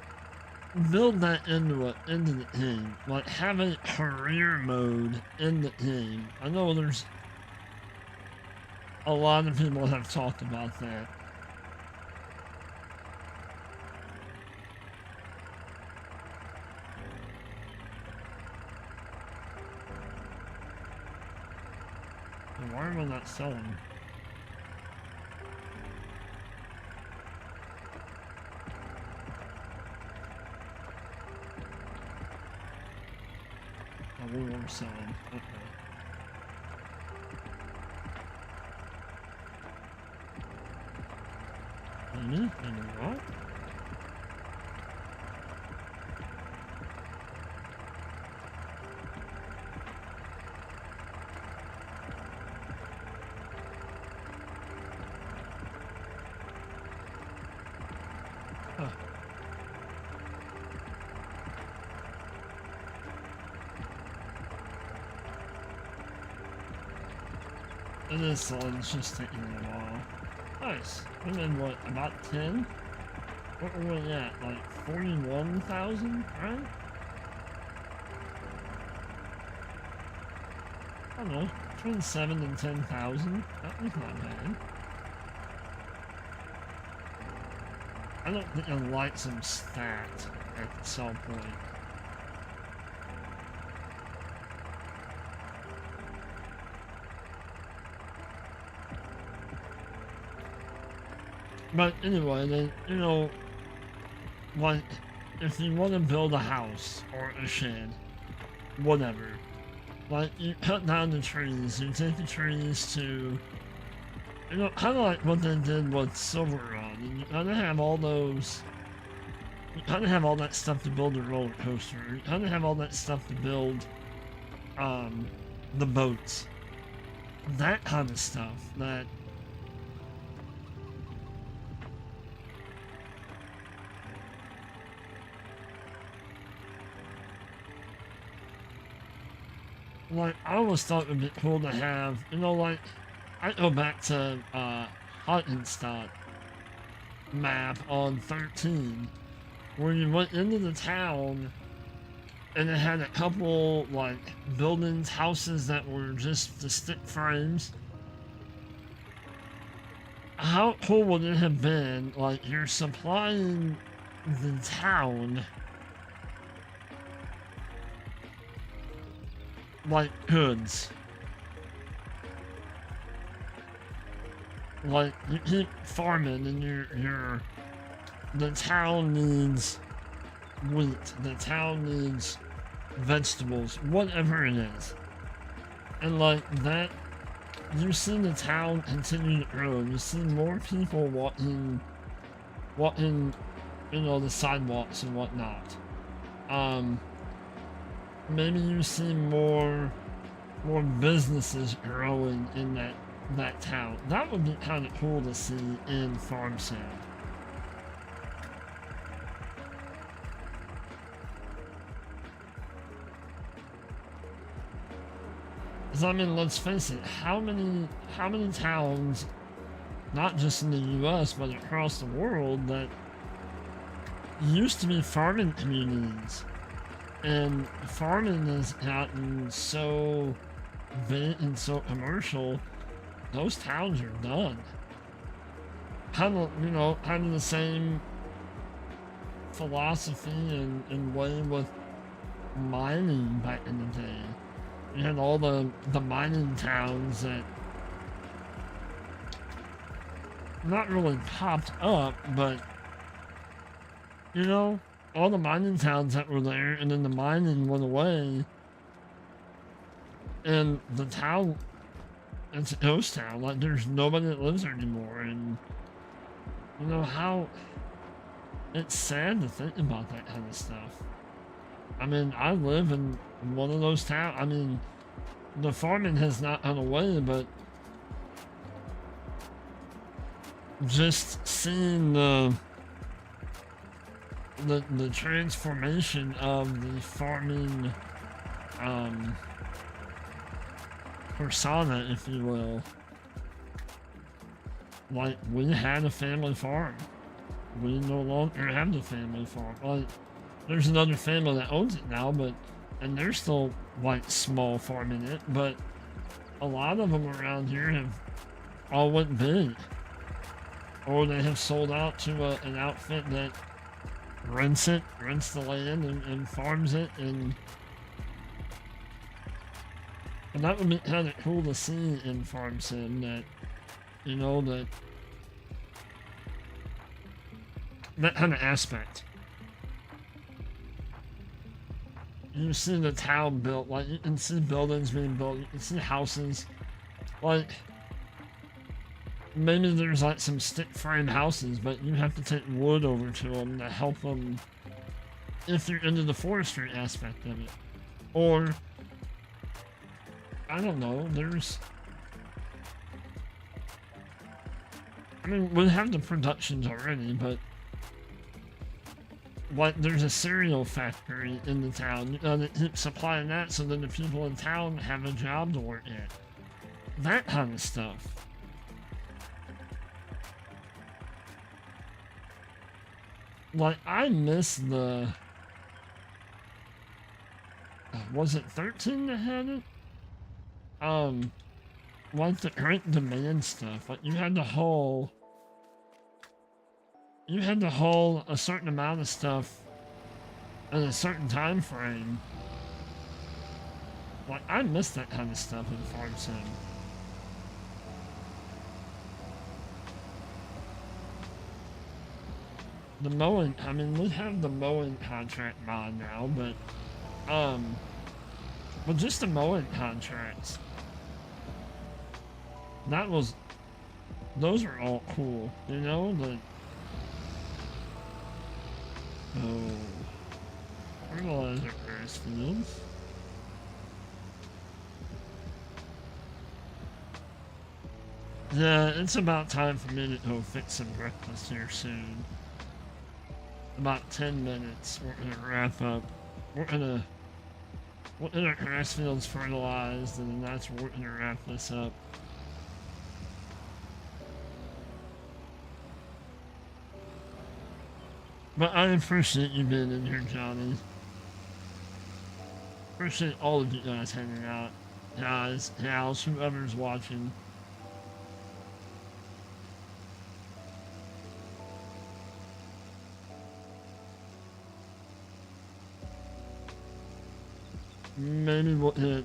build that into the game. Like, have a career mode in the game. I know there's a lot of people have talked about that. And why am I not selling? We were selling. Okay. Maybe not. Huh. It is solid, it's just taking a while. Nice. And then what, about 10? What were we at? Like 41,000, right? I don't know, between 7 and 10,000. That was not bad. I don't think I like some stat at the sell point. But anyway, then, you know, like, if you want to build a house or a shed, whatever, like, you cut down the trees, you take the trees to, you know, kind of like what they did with Silver Run, and you kind of have all those, you kind of have all that stuff to build a roller coaster, you kind of have all that stuff to build, the boats, that kind of stuff, that, like, I always thought it would be cool to have, you know, like, I go back to, Hottenstadt map on 13, where you went into the town, and it had a couple, like, buildings, houses that were just the stick frames. How cool would it have been, like, you're supplying the town, like, goods. Like, you keep farming and the town needs wheat, the town needs vegetables, whatever it is. And like that, you see the town continue to grow, you see more people walking, you know, the sidewalks and whatnot. maybe you see more businesses growing in that town. That would be kind of cool to see in Farm Sim. Because I mean, let's face it, how many towns, not just in the U.S. but across the world, that used to be farming communities, and farming has gotten so big and so commercial, those towns are done. Kind of the same philosophy and way with mining back in the day. You had all the mining towns that not really popped up, but all the mining towns that were there, and then the mining went away, and the town, it's a ghost town. Like, there's nobody that lives there anymore, and how it's sad to think about that kind of stuff. I mean, I live in one of those towns. I mean, the farming has not gone away, but just seeing the transformation of the farming persona, if you will. Like, we had a family farm. We no longer have the family farm. Like, there's another family that owns it now, and they're still, like, small farming it, but a lot of them around here have all went big. Or they have sold out to an outfit that rents the land and farms it, and that would be kind of cool to see in Farm Sim, that, that kind of aspect. You see the town built, like, you can see buildings being built, you can see houses, like, maybe there's like some stick frame houses, but you have to take wood over to them to help them if you're into the forestry aspect of it. Or, I don't know, we have the productions already, but like, there's a cereal factory in the town, that keeps supplying that, so that the people in town have a job to work at. That kind of stuff. Like, I miss the... Was it 13 that had it? Like the Great Demand stuff. Like, you had to haul a certain amount of stuff in a certain time frame. Like, I miss that kind of stuff in Farm Sim. The mowing, I mean, we have the mowing contract mod now, but just the mowing contracts. Those are all cool, the... Oh, fertilizer grass fields. Yeah, it's about time for me to go fix some breakfast here soon. About 10 minutes, we're gonna wrap up. We're gonna get our grass fields fertilized, and then that's where we're gonna wrap this up. But I appreciate you being in here, Johnny. Appreciate all of you guys hanging out. Guys, gals, whoever's watching. Maybe we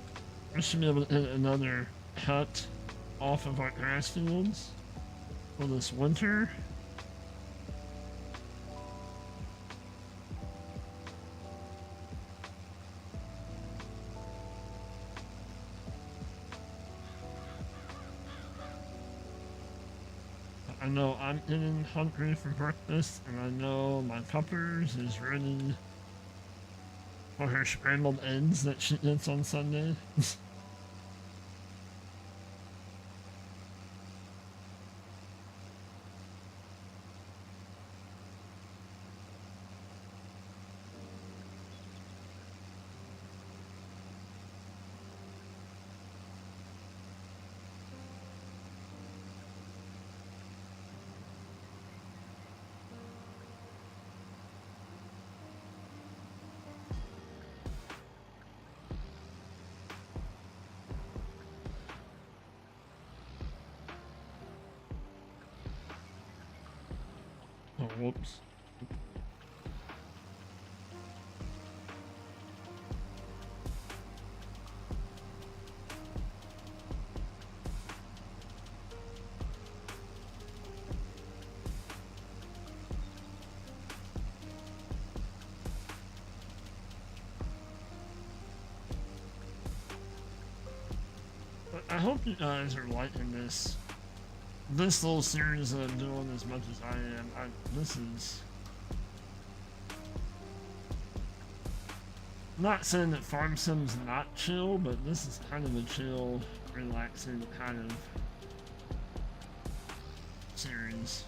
should be able to hit another cut off of our grass fields for this winter. I know I'm getting hungry for breakfast, and I know my puppers is ready or her scrambled eggs that she gets on Sunday. Oh, whoops. But I hope you guys are liking this little series that I'm doing as much as I am. This is not saying that Farm Sim's not chill, but this is kind of a chill, relaxing kind of series.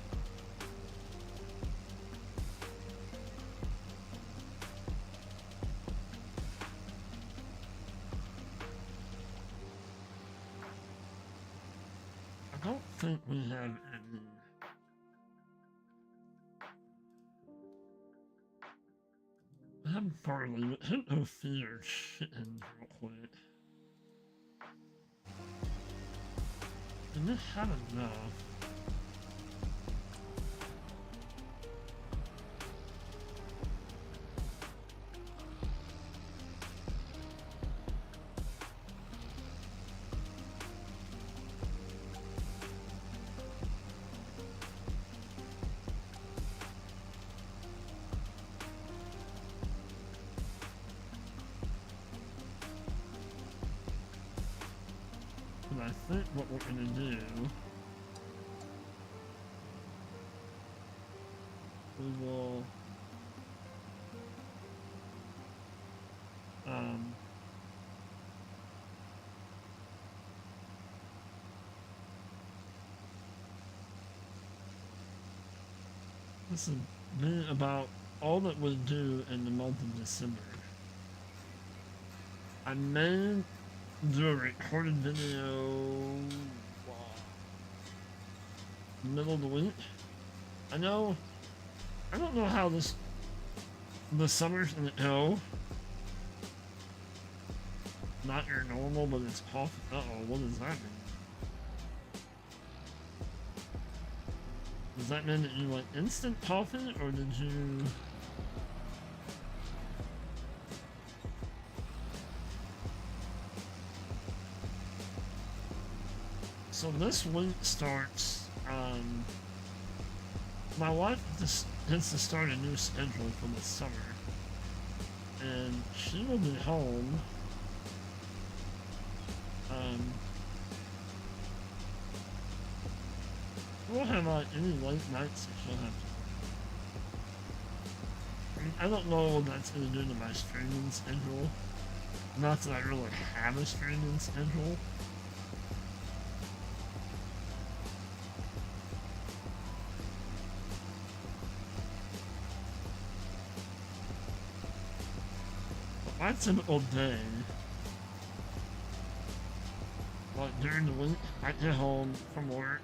I don't think we have any. I have barley, but Hypno Fear chickens real quick. And this had enough. I think what we're gonna do, we will this has been about all that we do in the month of December. I may do a recorded video middle of the week. I don't know how the summer's gonna go. Not your normal, but it's coffee. Uh-oh, what does that mean? Does that mean that you like instant coffee, or did you... So this week starts, my wife just gets to start a new schedule for the summer, and she will be home, we won't have like any late nights that she'll have to. I don't know what that's going to do to my streaming schedule. Not that I really have a streaming schedule. But my typical day, like during the week, I get home from work.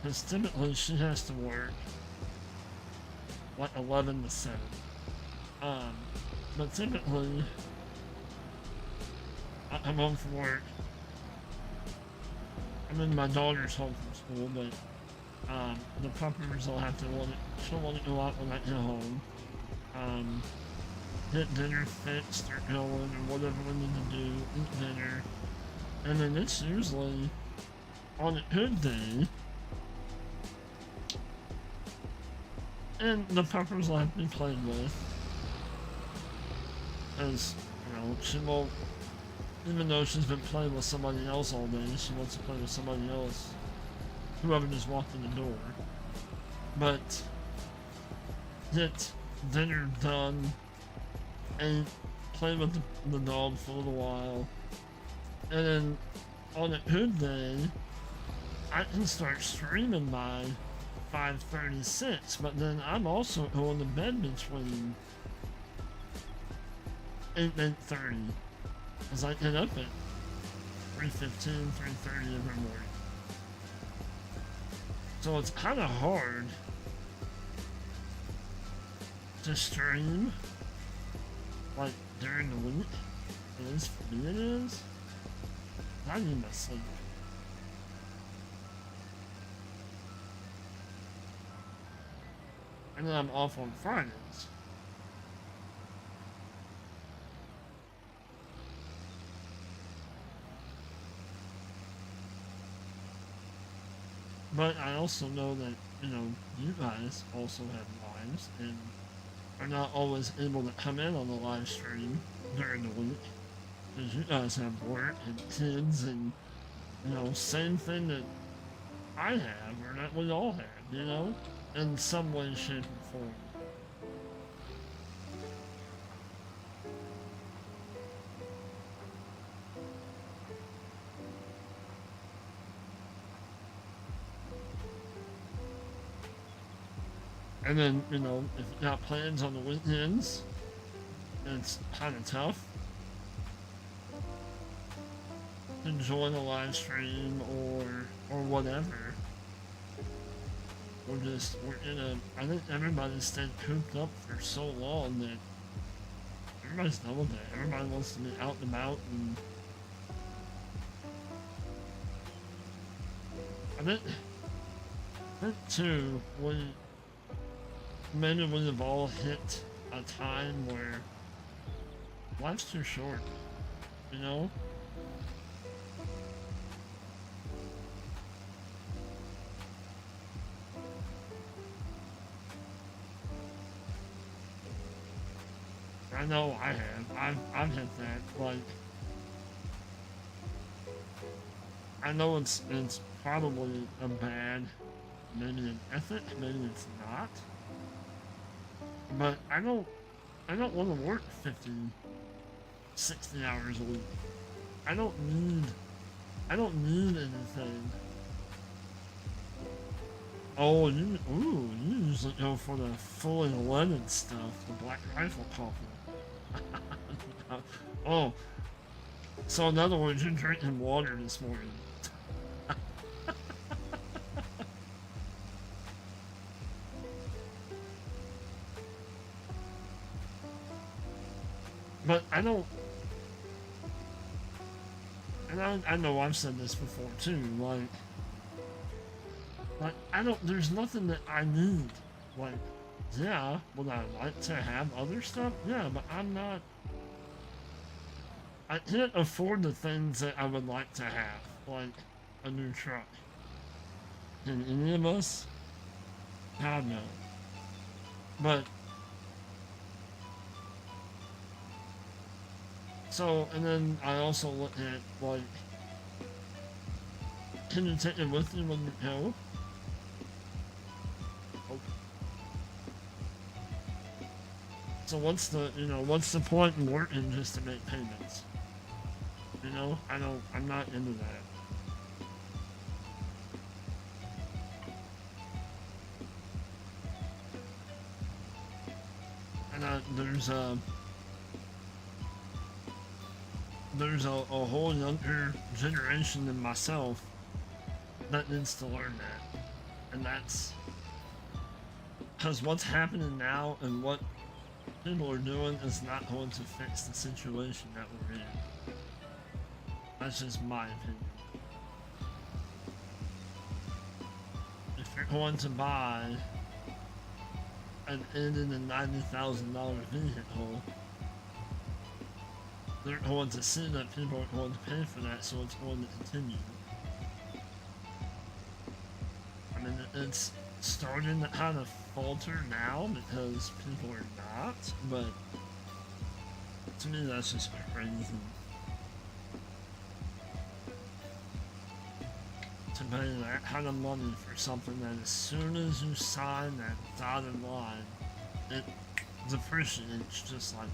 Because typically she has to work like 11 to 7. But typically I come home from work. I mean, my daughter's home from school, but the puppers will have to she'll want to go out when I get home. Get dinner fixed or going or whatever we need to do, eat dinner. And then it's usually on a good day, and the puppers will have to be played with, as, you know, she won't, even though she's been playing with somebody else all day, she wants to play with somebody else, whoever just walked in the door. But get dinner done, and play with the dog for a little while. And then on a good day, I can start streaming by 5:36, but then I'm also going to bed between 8 and 8:30, because I get up at 3:15, 3:30 every morning. So it's kind of hard to stream, like, during the week. At least for me it is. I need my sleep. And then I'm off on Fridays. But I also know that, you know, you guys also have lives and are not always able to come in on the live stream during the week. Because you guys have work and kids and, you know, same thing that I have, or that we all have, you know? In some way, shape, or form. And then, you know, if you got plans on the weekends, it's kind of tough to join a live stream or whatever. We're in a, I think everybody's stayed cooped up for so long that everybody's done with it. Everybody wants to be out and about, and I think too, maybe we have all hit a time where life's too short, you know? I know I have. I've hit that. Like, I know it's probably a bad, maybe an ethic, maybe it's not. But I don't want to work 50, 60 hours a week. I don't need anything. Oh, you usually go for the fully loaded stuff, the Black Rifle coffee. Oh, so in other words, you're drinking water this morning. But I don't, and I know I've said this before too, like, there's nothing that I need. Like, yeah, would I like to have other stuff? Yeah, but I can't afford the things that I would like to have, like a new truck. Can any of us? God no. But, so, and then I also look at, like, can you take it with you when you go? So what's the point in working just to make payments? You know, I'm not into that. And there's a whole younger generation than myself that needs to learn that. And that's because what's happening now and what people are doing is not going to fix the situation that we're in. That's just my opinion. If you're going to buy an $80,000 to $90,000 vehicle, they're going to see that people are going to pay for that, so it's going to continue. I mean, it's starting to kind of falter now because people are not, but to me that's just crazy. To pay that kind of money for something that as soon as you sign that dotted line, depreciates just like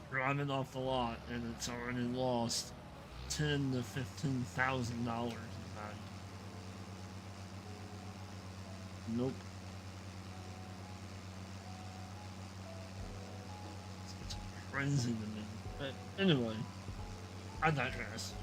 driving off the lot and it's already lost $10,000 to $15,000 in value. Nope. It's crazy to me. But anyway, I digress.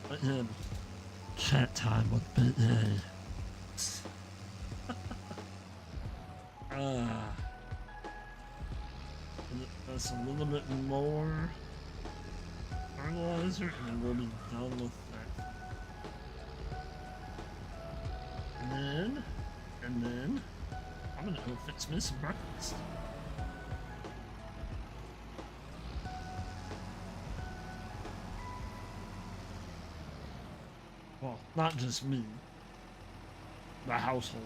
Let him chat time with Big A. That's a little bit more fertilizer and we'll be done with that. And then, I'm gonna go fix me some breakfast. Well, not just me, the household.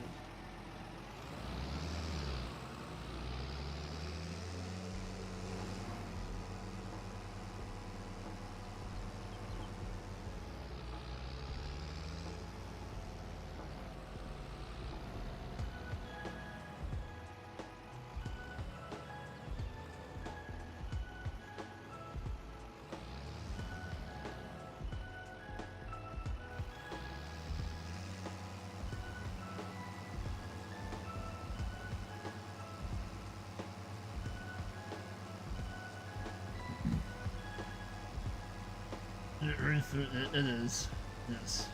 It is, yes.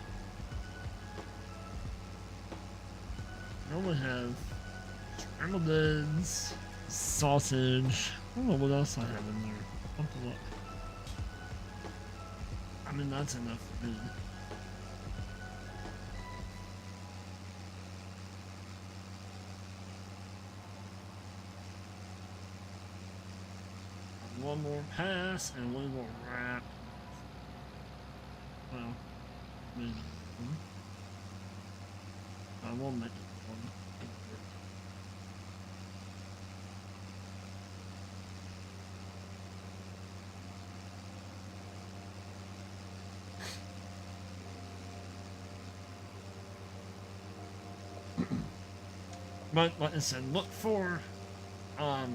I only have scrambled eggs, sausage. I don't know what else I have in there. I'll have to look. I mean, that's enough for me. One more pass and one more wrap. Well, maybe. I won't make it one. But like I said, look for I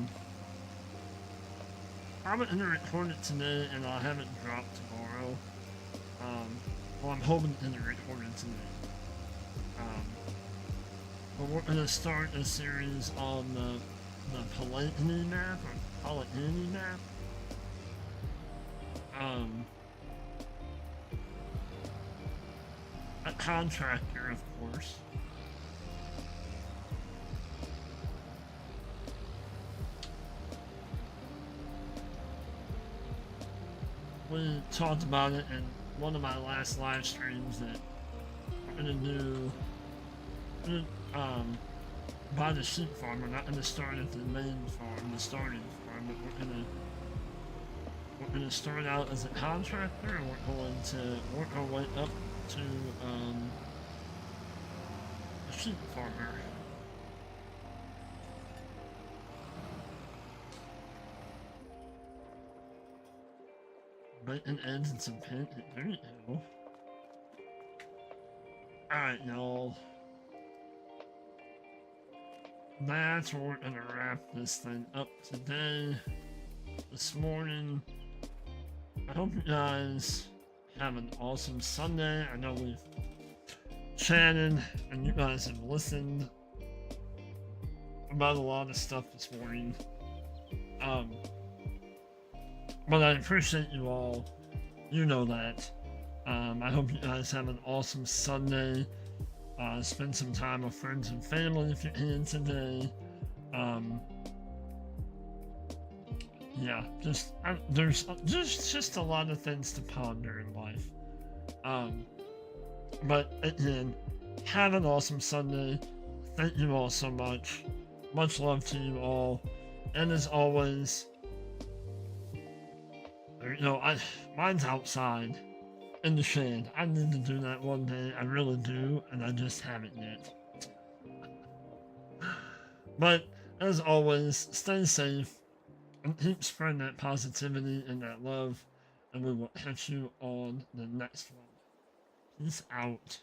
haven't record it today and I'll have it dropped tomorrow. Well, I'm hoping to record it today. But we're gonna start a series on the Politely map, or Politely map. A contractor, of course. We talked about it in one of my last live streams that we're gonna do, by the sheep farm. We're not gonna start at the main farm, the starting farm, but we're gonna start out as a contractor and we're going to work our way up to a sheep farmer. Bacon, eggs, and some pancake. There you go. Alright, y'all. That's where we're gonna wrap this thing up today. This morning. I hope you guys have an awesome Sunday. I know we've chatted and you guys have listened about a lot of stuff this morning. But I appreciate you all. You know that. I hope you guys have an awesome Sunday. Spend some time with friends and family if you can today. Yeah, there's just a lot of things to ponder in life. But again, have an awesome Sunday. Thank you all so much. Much love to you all. And as always, mine's outside in the shade. I need to do that one day. I really do, and I just haven't yet. But as always, stay safe and keep spreading that positivity and that love, and we will catch you on the next one. Peace out.